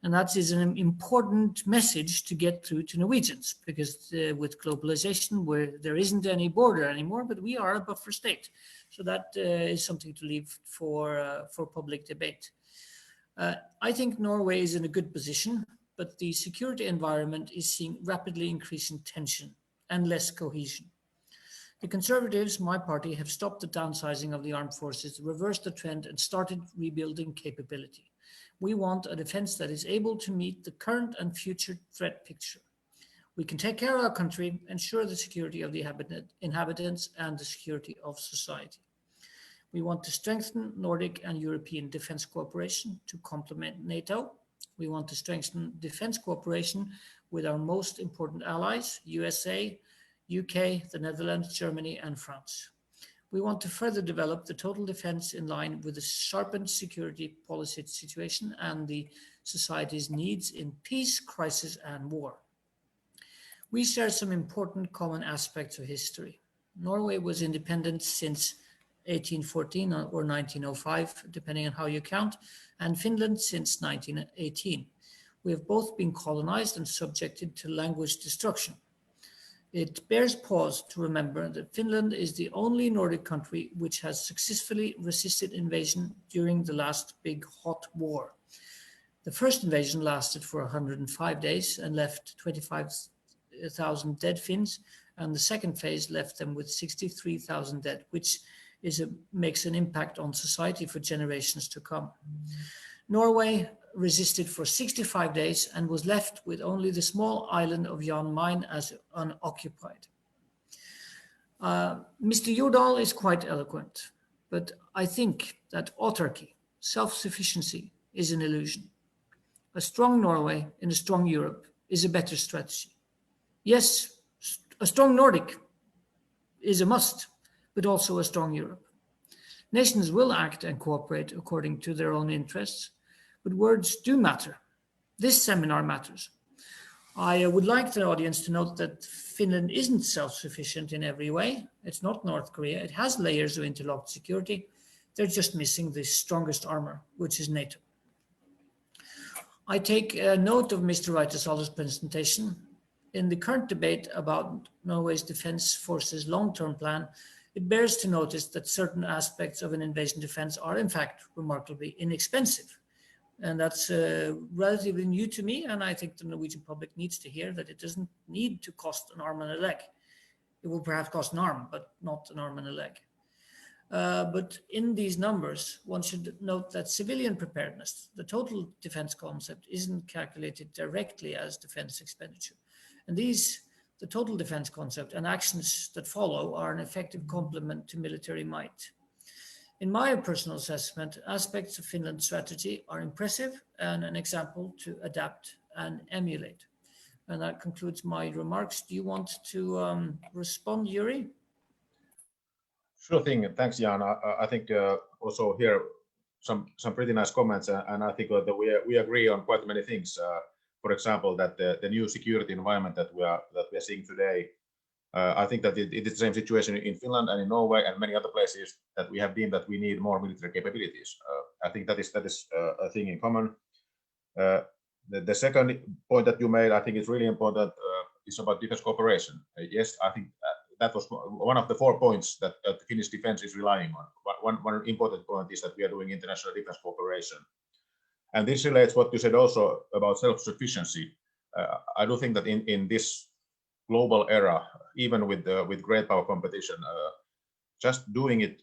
And that is an important message to get through to Norwegians, because with globalization, where there isn't any border anymore, but we are a buffer state. So that is something to leave for public debate. I think Norway is in a good position, but the security environment is seeing rapidly increasing tension and less cohesion. The Conservatives, my party, have stopped the downsizing of the armed forces, reversed the trend, and started rebuilding capability. We want a defense that is able to meet the current and future threat picture. We can take care of our country, ensure the security of the inhabitants, and the security of society. We want to strengthen Nordic and European defense cooperation to complement NATO. We want to strengthen defense cooperation with our most important allies, USA, UK, the Netherlands, Germany, and France. We want to further develop the total defense in line with the sharpened security policy situation and the society's needs in peace, crisis, and war. We share some important common aspects of history. Norway was independent since 1814 or 1905, depending on how you count, and Finland since 1918. We have both been colonized and subjected to language destruction. It bears pause to remember that Finland is the only Nordic country which has successfully resisted invasion during the last big hot war. The first invasion lasted for 105 days and left 25,000 dead Finns, and the second phase left them with 63,000 dead, which makes an impact on society for generations to come. Norway resisted for 65 days and was left with only the small island of Jan Mayen as unoccupied. Mr. Jordal is quite eloquent, but I think that autarky, self-sufficiency, is an illusion. A strong Norway in a strong Europe is a better strategy. Yes, a strong Nordic is a must, but also a strong Europe. Nations will act and cooperate according to their own interests, but words do matter. This seminar matters. I would like the audience to note that Finland isn't self-sufficient in every way. It's not North Korea. It has layers of interlocked security. They're just missing the strongest armor, which is NATO. I take note of Mr. Raitasalo's presentation. In the current debate about Norway's defense forces' long-term plan, it bears to notice that certain aspects of an invasion defense are in fact remarkably inexpensive. And that's relatively new to me, and I think the Norwegian public needs to hear that it doesn't need to cost an arm and a leg. It will perhaps cost an arm, but not an arm and a leg. But in these numbers, one should note that civilian preparedness, the total defense concept, isn't calculated directly as defense expenditure. And the total defense concept and actions that follow are an effective complement to military might. In my personal assessment, aspects of Finland's strategy are impressive and an example to adapt and emulate. And that concludes my remarks. Do you want to respond, Juri? Sure thing. Thanks, Jan. I think also here some pretty nice comments, and I think that we agree on quite many things. For example, that the new security environment that we are seeing today. I think that it is the same situation in Finland and in Norway and many other places that we have deemed that we need more military capabilities. I think that is a thing in common. The second point that you made, I think is really important, is about defense cooperation. Yes, I think that was one of the 4 points that the Finnish defense is relying on. One important point is that we are doing international defense cooperation. And this relates what you said also about self-sufficiency. I do think that in this global era, even with great power competition, just doing it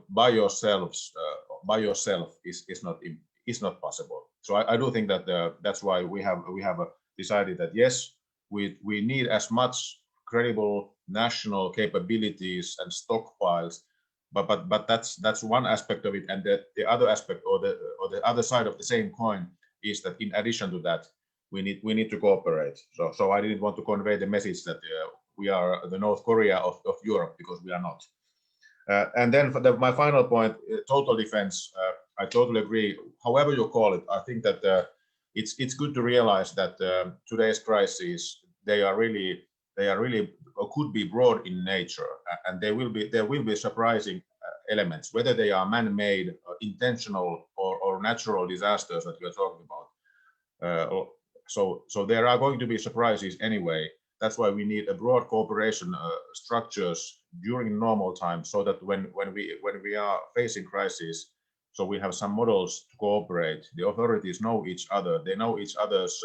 by yourself is not possible. So I do think that that's why we have decided that yes, we need as much credible national capabilities and stockpiles, but that's one aspect of it, and the other aspect or the other side of the same coin is that in addition to that, we need to cooperate. So I didn't want to convey the message that we are the North Korea of Europe, because we are not. And then for my final point, total defense, I totally agree. However you call it, I think that it's good to realize that today's crises, they are really or could be broad in nature, and there will be surprising elements, whether they are man-made, intentional, or natural disasters that we are talking about. So there are going to be surprises anyway. That's why we need a broad cooperation structures during normal times, so that when we are facing crises, so we have some models to cooperate. The authorities know each other. They know each other's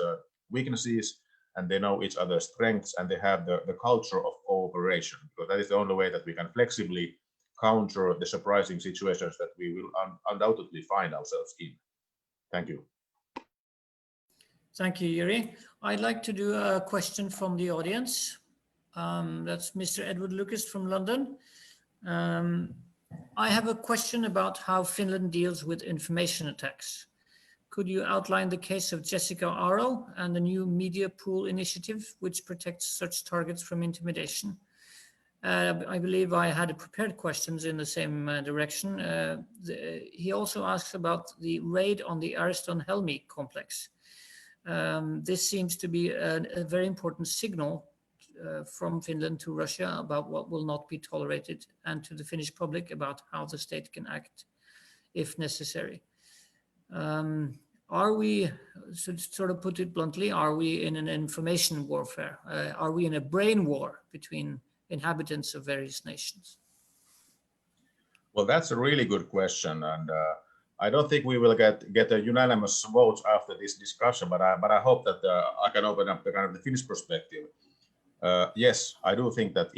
weaknesses, and they know each other's strengths, and they have the culture of cooperation. Because that is the only way that we can flexibly counter the surprising situations that we will undoubtedly find ourselves in. Thank you. Thank you, Juri. I'd like to do a question from the audience. That's Mr. Edward Lucas from London. I have a question about how Finland deals with information attacks. Could you outline the case of Jessica Aro and the new media pool initiative, which protects such targets from intimidation? I believe I had prepared questions in the same direction. He also asks about the raid on the Ariston-Helmi complex. This seems to be a very important signal from Finland to Russia about what will not be tolerated, and to the Finnish public about how the state can act if necessary. Are we, to sort of put it bluntly, are we in an information warfare? Are we in a brain war between inhabitants of various nations? Well, that's a really good question, and I don't think we will get a unanimous vote after this discussion, but I hope that I can open up the kind of the Finnish perspective. Yes, I do think that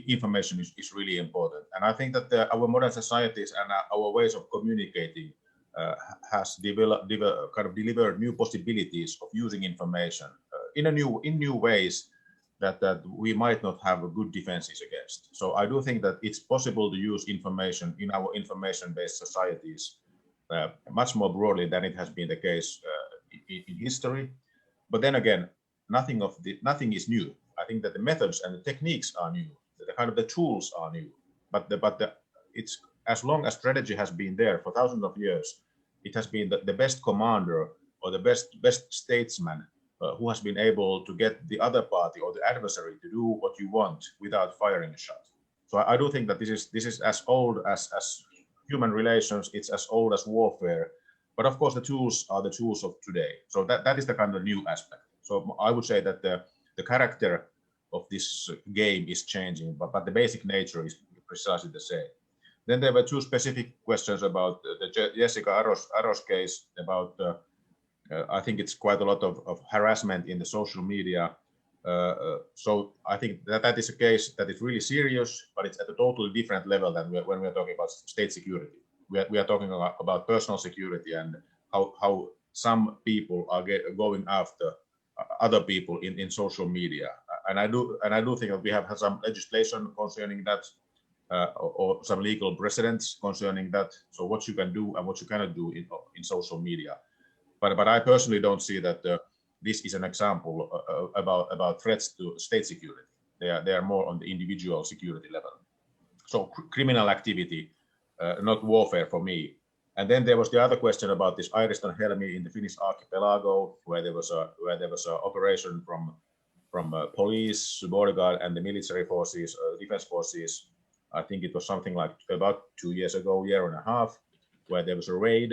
information is really important, and I think that our modern societies and our ways of communicating has delivered new possibilities of using information in new ways that we might not have good defenses against. So I do think that it's possible to use information in our information-based societies much more broadly than it has been the case in history. But then again, nothing is new. I think that the methods and the techniques are new. The tools are new. But it's as long as strategy has been there for thousands of years, it has been the best commander or the best statesman who has been able to get the other party or the adversary to do what you want without firing a shot. So I do think that this is as old as human relations. It's as old as warfare. But of course, the tools are the tools of today. So that is the kind of new aspect. So I would say that the character of this game is changing, but the basic nature is precisely the same. Then there were two specific questions about the Jessica Aros case, about I think it's quite a lot of harassment in the social media. So I think that is a case that is really serious, but it's at a totally different level than when we are talking about state security. We are talking about personal security and how some people are going after other people in social media. And I do think that we have had some legislation concerning that, or some legal precedents concerning that. So what you can do and what you cannot do in social media. But I personally don't see that this is an example about threats to state security. They are more on the individual security level. So criminal activity, not warfare for me. And then there was the other question about this Ariston-Helmi in the Finnish archipelago, where there was a operation from police, border guard, and the military forces, defense forces. I think it was something like about 2 years ago, year and a half, where there was a raid.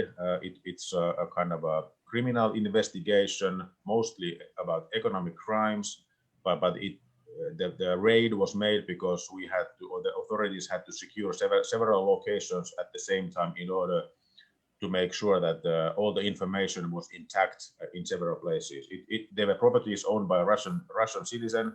It's a kind of a criminal investigation, mostly about economic crimes, but the raid was made because we had to, or the authorities had to secure several locations at the same time in order to make sure that all the information was intact in several places. They were properties owned by a Russian citizen,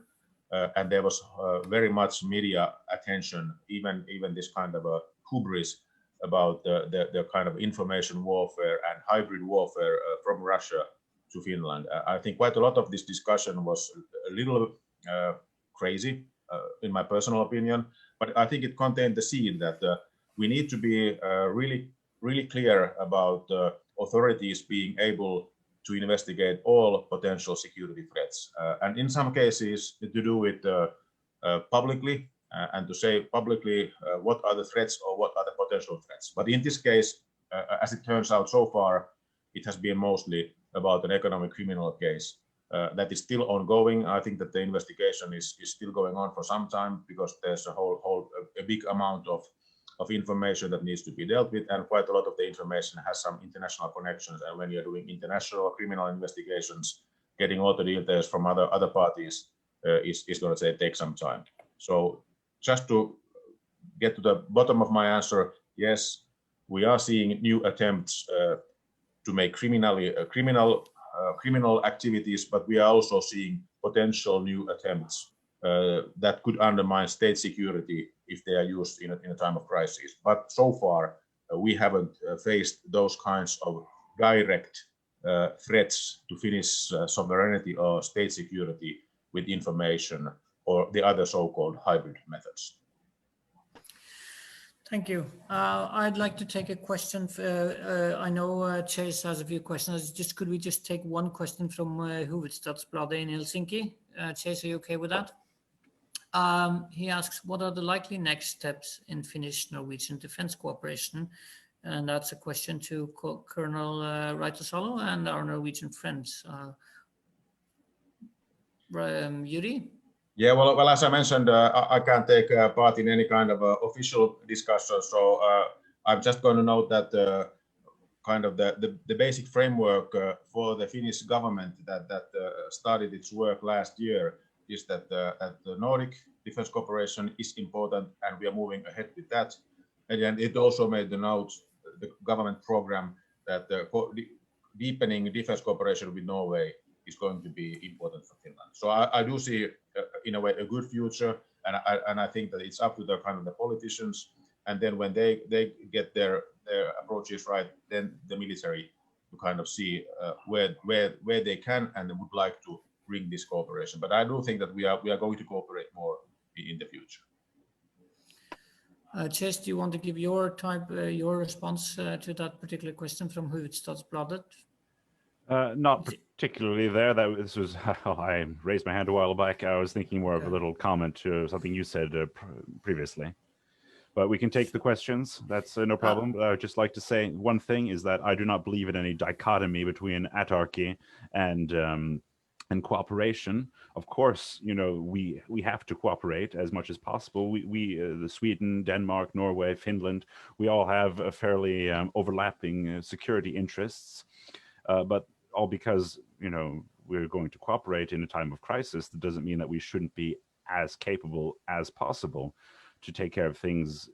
and there was very much media attention, even this kind of a hubris about the kind of information warfare and hybrid warfare from Russia to Finland. I think quite a lot of this discussion was a little crazy, in my personal opinion, but I think it contained the seed that we need to be really clear about authorities being able to investigate all potential security threats, and in some cases to do it publicly and to say publicly what are the threats or what are the potential threats. But in this case, as it turns out so far, it has been mostly about an economic criminal case that is still ongoing. I think that the investigation is still going on for some time because there's a big amount of information that needs to be dealt with, and quite a lot of the information has some international connections. And when you're doing international criminal investigations, getting all the details from other parties is going to take some time. So just to get to the bottom of my answer, yes, we are seeing new attempts to make criminal activities, but we are also seeing potential new attempts that could undermine state security if they are used in a time of crisis. But so far, we haven't faced those kinds of direct threats to Finnish sovereignty or state security with information or the other so-called hybrid methods. Thank you. I'd like to take a question. I know Chase has a few questions. Could we just take one question from Hufvudstadsbladet in Helsinki? Chase, are you okay with that? He asks, what are the likely next steps in Finnish-Norwegian defense cooperation? And that's a question to Colonel Raitasalo and our Norwegian friends. Juri? Yeah, well, as I mentioned, I can't take part in any kind of official discussion. So I'm just going to note that kind of the basic framework for the Finnish government that started its work last year is that the Nordic defense cooperation is important, and we are moving ahead with that. And it also made the note, the government program, that deepening defense cooperation with Norway is going to be important for Finland. So I do see, in a way, a good future, and I think that it's up to the kind of the politicians, and then when they get their approaches right, then the military to kind of see where they can and would like to bring this cooperation. But I do think that we are going to cooperate more in the future. Chase, do you want to give your response to that particular question from Hufvudstadsbladet? Not particularly there. This was how I raised my hand a while back. I was thinking more of a little comment to something you said previously. But we can take the questions. That's no problem. I would just like to say one thing is that I do not believe in any dichotomy between autarky and cooperation. Of course, you know, we have to cooperate as much as possible. The Sweden, Denmark, Norway, Finland, we all have a fairly overlapping security interests. But all because, you know, we're going to cooperate in a time of crisis, that doesn't mean that we shouldn't be as capable as possible to take care of things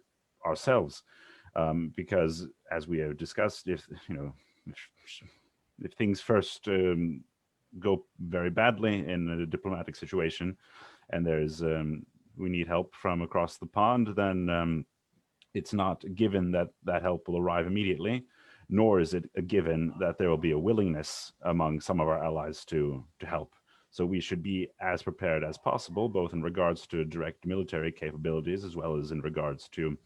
ourselves. Because as we have discussed, if things first go very badly in a diplomatic situation and we need help from across the pond, then it's not given that help will arrive immediately, nor is it a given that there will be a willingness among some of our allies to help. So we should be as prepared as possible, both in regards to direct military capabilities as well as in regards to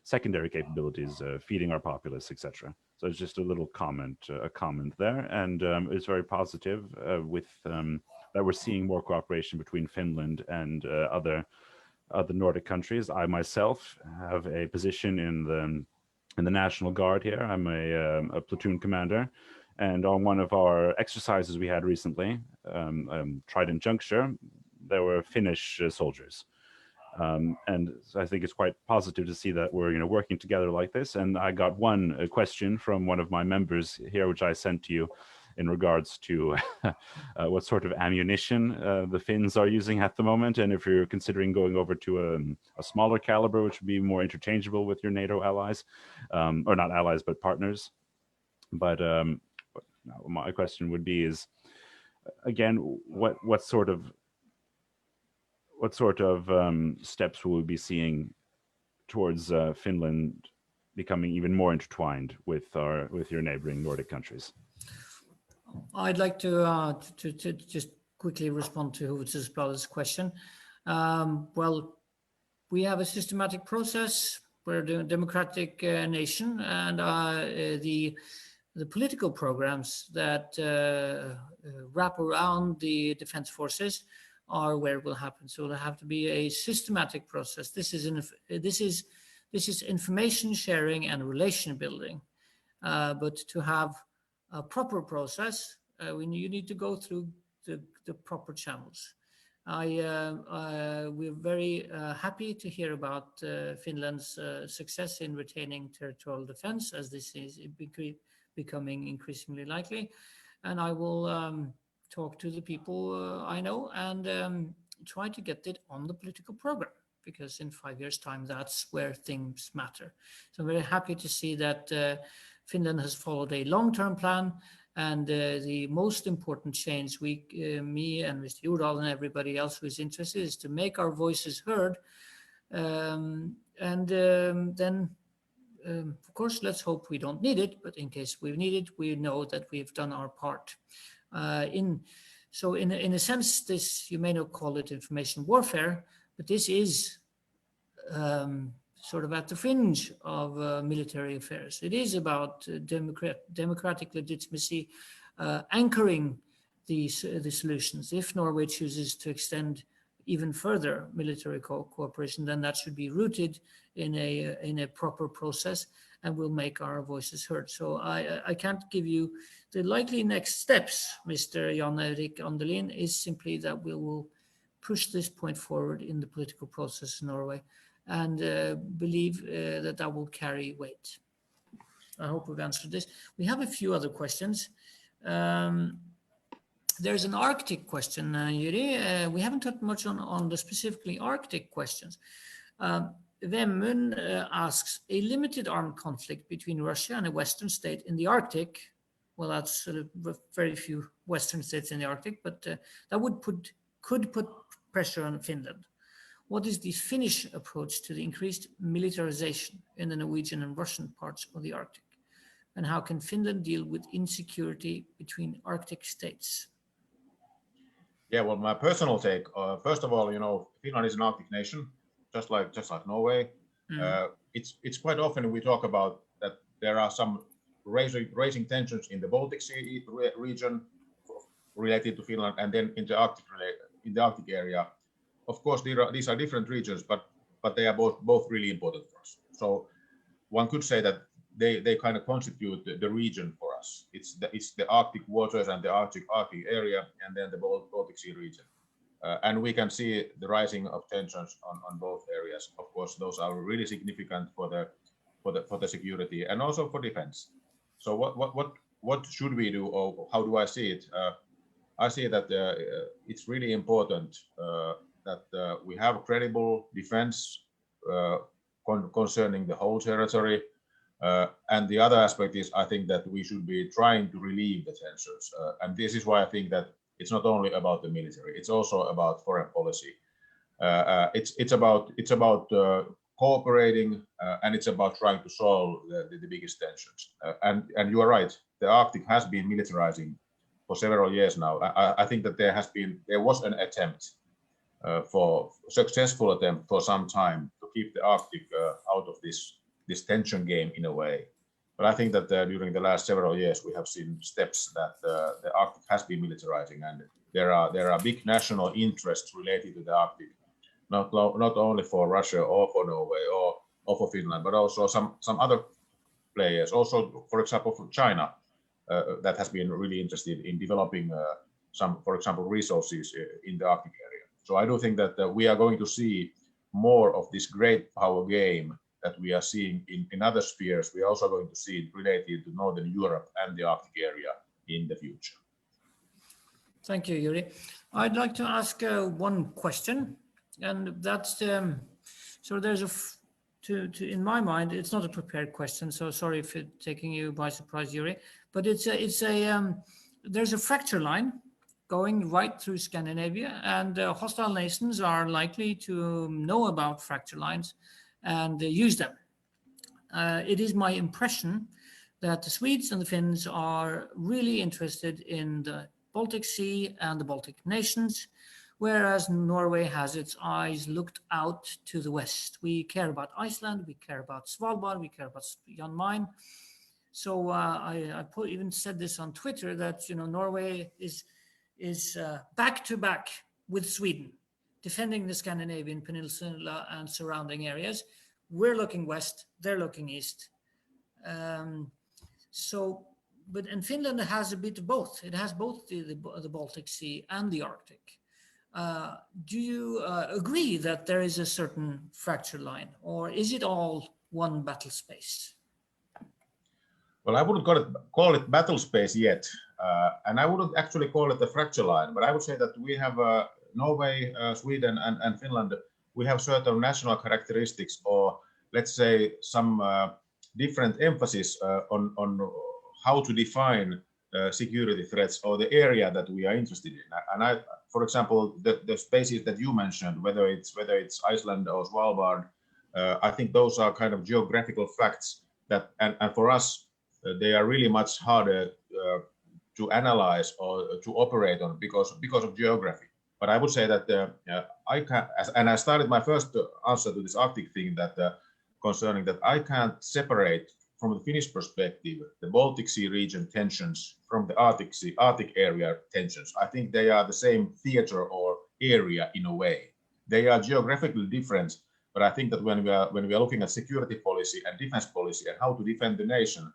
secondary capabilities, feeding our populace, etc. So it's just a little comment there, and it's very positive that we're seeing more cooperation between Finland and other Nordic countries. I myself have a position in the National Guard here. I'm a platoon commander, and on one of our exercises we had recently, Trident Juncture, there were Finnish soldiers. And so I think it's quite positive to see that we're working together like this. And I got one question from one of my members here, which I sent to you, in regards to what sort of ammunition the Finns are using at the moment, and if you're considering going over to a smaller caliber, which would be more interchangeable with your NATO allies, or not allies but partners. But my question would be is, again, what sort of steps will we be seeing towards Finland becoming even more intertwined with your neighboring Nordic countries? I'd like to just quickly respond to Hufvudstadsbladet's question. Well, we have a systematic process. We're a democratic nation, and the political programs that wrap around the defense forces are where it will happen. So it'll have to be a systematic process. This is information sharing and relation building. But to have a proper process, you need to go through the proper channels. We're very happy to hear about Finland's success in retaining territorial defense, as this is becoming increasingly likely. And I will talk to the people I know and try to get it on the political program, because in 5 years' time, that's where things matter. So I'm very happy to see that Finland has followed a long-term plan. And the most important change me and Mr. Jordal and everybody else who is interested is to make our voices heard. Then, of course, let's hope we don't need it. But in case we need it, we know that we've done our part. In a sense, this, you may not call it information warfare, but this is sort of at the fringe of military affairs. It is about democratic legitimacy, anchoring the solutions. If Norway chooses to extend even further military cooperation, then that should be rooted in a proper process, and will make our voices heard. So I can't give you the likely next steps, Mr. Jan Erik Andelin, is simply that we will push this point forward in the political process in Norway, and believe that will carry weight. I hope we've answered this. We have a few other questions. There's an Arctic question, Juri. We haven't talked much on the specifically Arctic questions. Vemund asks, a limited armed conflict between Russia and a Western state in the Arctic, well, that's very few Western states in the Arctic, but that could put pressure on Finland. What is the Finnish approach to the increased militarization in the Norwegian and Russian parts of the Arctic? And how can Finland deal with insecurity between Arctic states? Yeah, well, my personal take, first of all, Finland is an Arctic nation, just like Norway. It's quite often we talk about that there are some raising tensions in the Baltic Sea region related to Finland, and then in the Arctic area. Of course, these are different regions, but they are both really important for us. So one could say that they kind of constitute the region for us. It's the Arctic waters and the Arctic area, and then the Baltic Sea region. And we can see the rising of tensions on both areas. Of course, those are really significant for the security and also for defense. So what should we do, or how do I see it? I see that it's really important that we have credible defense concerning the whole territory. And the other aspect is, I think that we should be trying to relieve the tensions. And this is why I think that it's not only about the military, it's also about foreign policy. It's about cooperating, and it's about trying to solve the biggest tensions. And you are right, the Arctic has been militarizing for several years now. I think that there was an attempt, successful attempt for some time to keep the Arctic out of this tension game in a way. But I think that during the last several years we have seen steps that the Arctic has been militarizing, and there are big national interests related to the Arctic, not only for Russia or for Norway or for Finland, but also some other players. Also, for example, for China, that has been really interested in developing some, for example, resources in the Arctic area. So I do think that we are going to see more of this great power game that we are seeing in other spheres. We are also going to see it related to Northern Europe and the Arctic area in the future. Thank you, Juri. I'd like to ask one question, and that's so there's in my mind, it's not a prepared question, so sorry if it's taking you by surprise, Juri, but there's a fracture line going right through Scandinavia, and hostile nations are likely to know about fracture lines and use them. It is my impression that the Swedes and the Finns are really interested in the Baltic Sea and the Baltic nations, whereas Norway has its eyes looked out to the west. We care about Iceland, we care about Svalbard, we care about Jan Mayen. So I even said this on Twitter that Norway is back to back with Sweden, defending the Scandinavian peninsula and surrounding areas. We're looking west, they're looking east. And Finland has a bit of both. It has both the Baltic Sea and the Arctic. Do you agree that there is a certain fracture line, or is it all one battle space? Well, I wouldn't call it battle space yet, and I wouldn't actually call it the fracture line, but I would say that we have Norway, Sweden, and Finland. We have certain national characteristics, or let's say some different emphasis on how to define security threats or the area that we are interested in. And for example, the spaces that you mentioned, whether it's Iceland or Svalbard, I think those are kind of geographical facts that, and for us, they are really much harder to analyze or to operate on because of geography. But I would say that I can't, and I started my first answer to this Arctic thing that concerning that I can't separate from the Finnish perspective the Baltic Sea region tensions from the Arctic area tensions. I think they are the same theater or area in a way. They are geographically different, but I think that when we are looking at security policy and defense policy and how to defend the nation,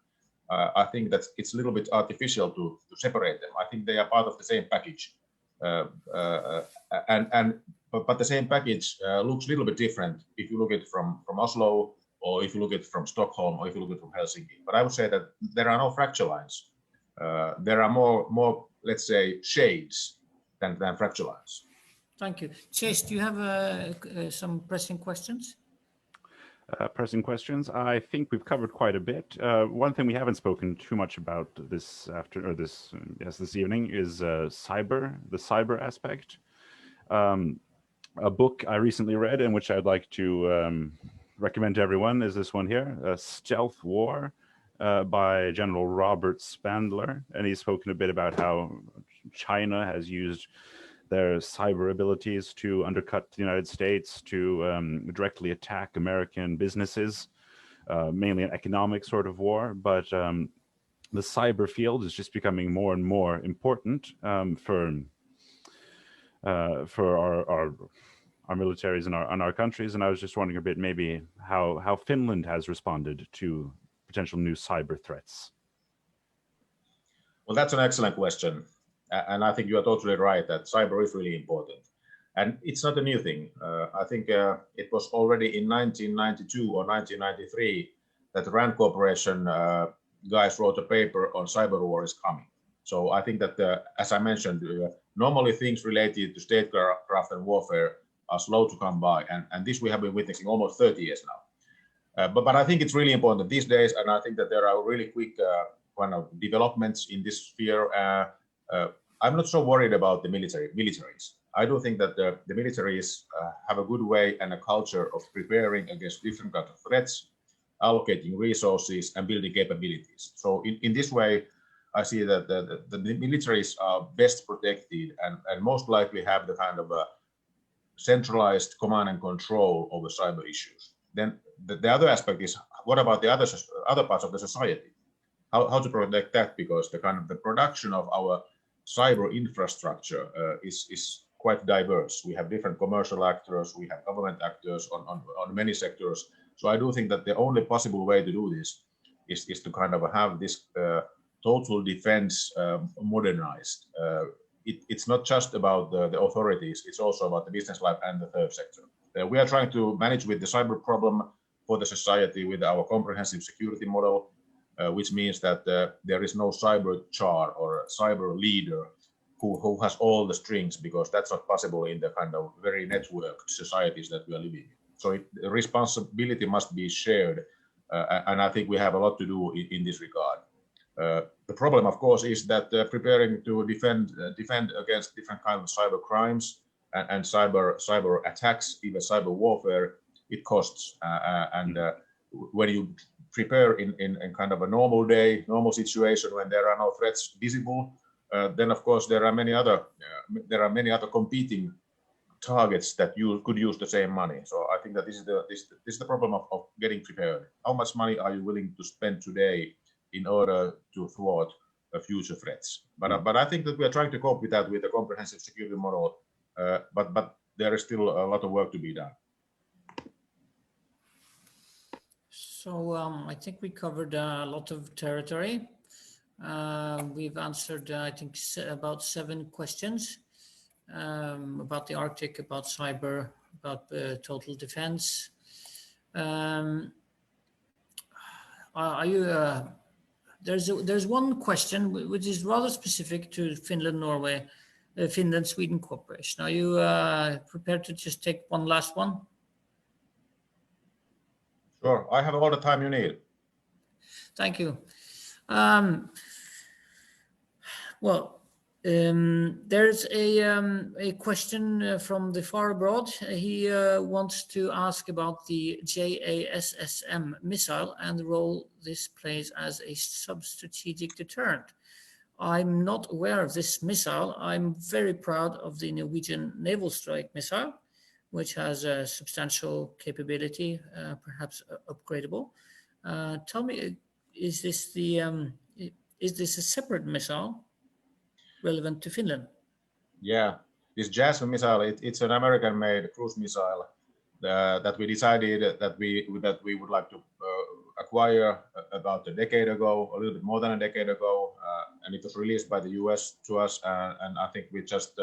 I think that it's a little bit artificial to separate them. I think they are part of the same package, but the same package looks a little bit different if you look at it from Oslo, or if you look at it from Stockholm, or if you look at it from Helsinki. But I would say that there are no fracture lines. There are more, let's say, shades than fracture lines. Thank you. Chase, do you have some pressing questions? Pressing questions. I think we've covered quite a bit. One thing we haven't spoken too much about this evening is the cyber aspect. A book I recently read, and which I'd like to recommend to everyone, is this one here, Stealth War, by General Robert Spandler, and he's spoken a bit about how China has used their cyber abilities to undercut the United States, to directly attack American businesses, mainly an economic sort of war. But the cyber field is just becoming more and more important for our militaries and our countries. And I was just wondering a bit maybe how Finland has responded to potential new cyber threats. Well, that's an excellent question. And I think you are totally right that cyber is really important. And it's not a new thing. I think it was already in 1992 or 1993 that the RAND Corporation guys wrote a paper on cyber war is coming. So I think that, as I mentioned, normally things related to statecraft and warfare are slow to come by. And this we have been witnessing almost 30 years now. But I think it's really important these days. And I think that there are really quick kind of developments in this sphere. I'm not so worried about the militaries. I do think that the militaries have a good way and a culture of preparing against different kinds of threats, allocating resources and building capabilities. So in this way, I see that the militaries are best protected and most likely have the kind of centralized command and control over cyber issues. Then the other aspect is, what about the other parts of the society? How to protect that? Because the kind of the production of our cyber infrastructure is quite diverse. We have different commercial actors, we have government actors on many sectors. So I do think that the only possible way to do this is to kind of have this total defense modernized. It's not just about the authorities, it's also about the business life and the third sector. We are trying to manage with the cyber problem for the society with our comprehensive security model, which means that there is no cyber czar or cyber leader who has all the strings, because that's not possible in the kind of very networked societies that we are living in. So the responsibility must be shared, and I think we have a lot to do in this regard. The problem, of course, is that preparing to defend against different kinds of cyber crimes and cyber attacks, even cyber warfare, it costs. When you prepare in kind of a normal day, normal situation when there are no threats visible, then of course there are many other competing targets that you could use the same money. So I think that this is the problem of getting prepared. How much money are you willing to spend today in order to thwart future threats? But I think that we are trying to cope with that with a comprehensive security model but there is still a lot of work to be done. So I think we covered a lot of territory. We've answered, I think, about 7 questions about the Arctic, about cyber, about total defense. Are you? There's one question which is rather specific to Finland, Norway, Finland, Sweden cooperation. Are you prepared to just take one last one? Sure, I have all the time you need. Thank you. There's a question from the far abroad. He wants to ask about the JASSM missile and the role this plays as a sub-strategic deterrent. I'm not aware of this missile. I'm very proud of the Norwegian naval strike missile, which has a substantial capability, perhaps upgradable. Tell me, is this a separate missile relevant to Finland? Yeah, this JASSM missile, it's an American-made cruise missile that we decided that we would like to acquire about a decade ago, a little bit more than a decade ago, and it was released by the US to us, and I think we just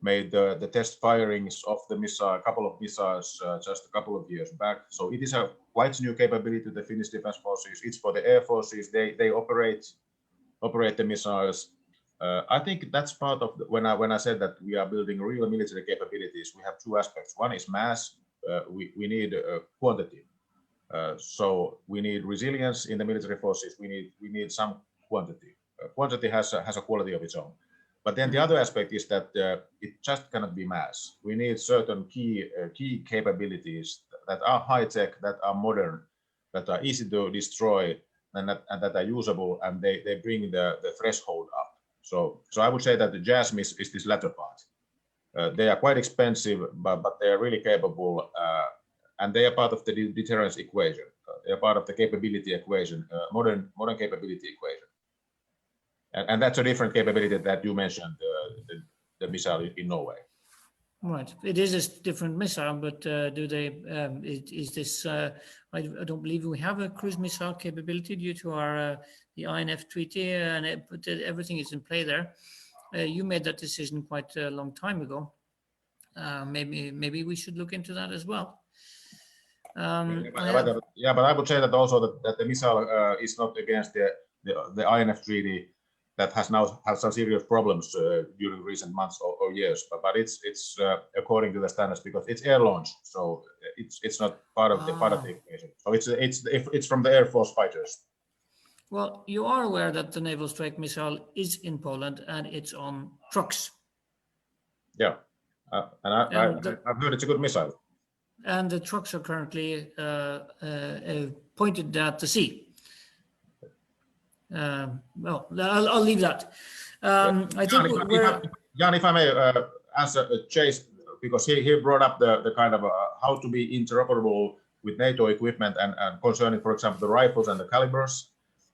made the test firings of the missile, a couple of missiles just a couple of years back. So it is a quite new capability to the Finnish Defense Forces. It's for the air forces. They operate the missiles. I think that's part of when I said that we are building real military capabilities. We have 2 aspects. One is mass. We need quantity. So we need resilience in the military forces. We need some quantity. Quantity has a quality of its own. But then the other aspect is that it just cannot be mass. We need certain key capabilities that are high tech, that are modern, that are easy to destroy, and that are usable, and they bring the threshold up. So I would say that the JASSM is this latter part. They are quite expensive, but they are really capable, and they are part of the deterrence equation. They are part of the capability equation, modern capability equation. And that's a different capability that you mentioned, the missile in Norway. Right. It is a different missile, but do they? Is this? I don't believe we have a cruise missile capability due to our the INF treaty, and but everything is in play there. You made that decision quite a long time ago. Maybe we should look into that as well. But I would say that also that the missile is not against the INF treaty that has now had some serious problems during recent months or years, but it's according to the standards because it's air launched, so it's not part of the equation. So it's from the Air Force fighters. Well, you are aware that the naval strike missile is in Poland and it's on trucks. Yeah, and I've heard it's a good missile. And the trucks are currently pointed at the sea. Well, I'll leave that. I think Jan, if I may answer Chase, because he brought up the kind of how to be interoperable with NATO equipment and concerning, for example, the rifles and the calibers.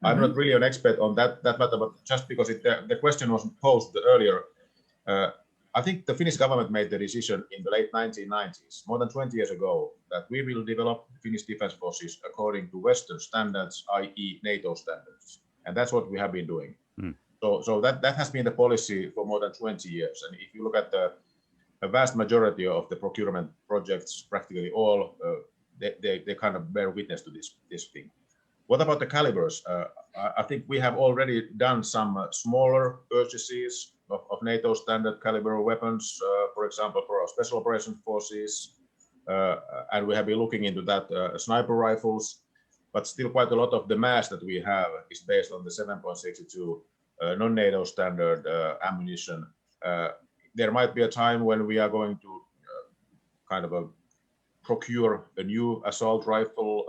I'm not really an expert on that matter, but just because the question was posed earlier, I think the Finnish government made the decision in the late 1990s, more than 20 years ago, that we will develop Finnish defense forces according to Western standards, i.e. NATO standards. And that's what we have been doing. So that has been the policy for more than 20 years. And if you look at the vast majority of the procurement projects, practically all, they kind of bear witness to this thing. What about the calibers? I think we have already done some smaller purchases of NATO standard caliber weapons, for example, for our special operations forces. And we have been looking into that sniper rifles. But still quite a lot of the mass that we have is based on the 7.62 non-NATO standard ammunition. There might be a time when we are going to kind of procure a new assault rifle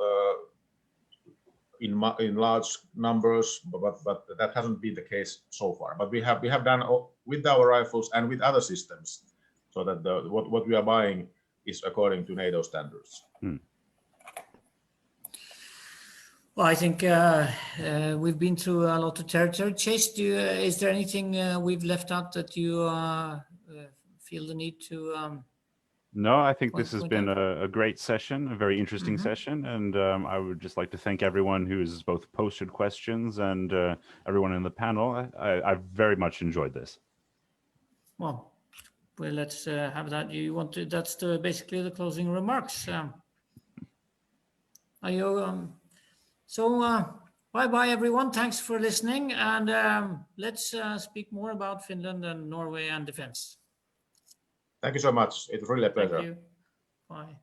in large numbers, but that hasn't been the case so far. But we have done with our rifles and with other systems, so that what we are buying is according to NATO standards. Well, I think we've been through a lot of territory. Chase, is there anything we've left out that you feel the need to? No, I think this has point been out? a great session, a very interesting session, and I would just like to thank everyone who's both posted questions and everyone in the panel. I very much enjoyed this. Well, let's have that. You want to? That's basically the closing remarks. Are you? Bye-bye, everyone. Thanks for listening, and let's speak more about Finland and Norway and defense. Thank you so much. It was really a pleasure. Thank you. Bye.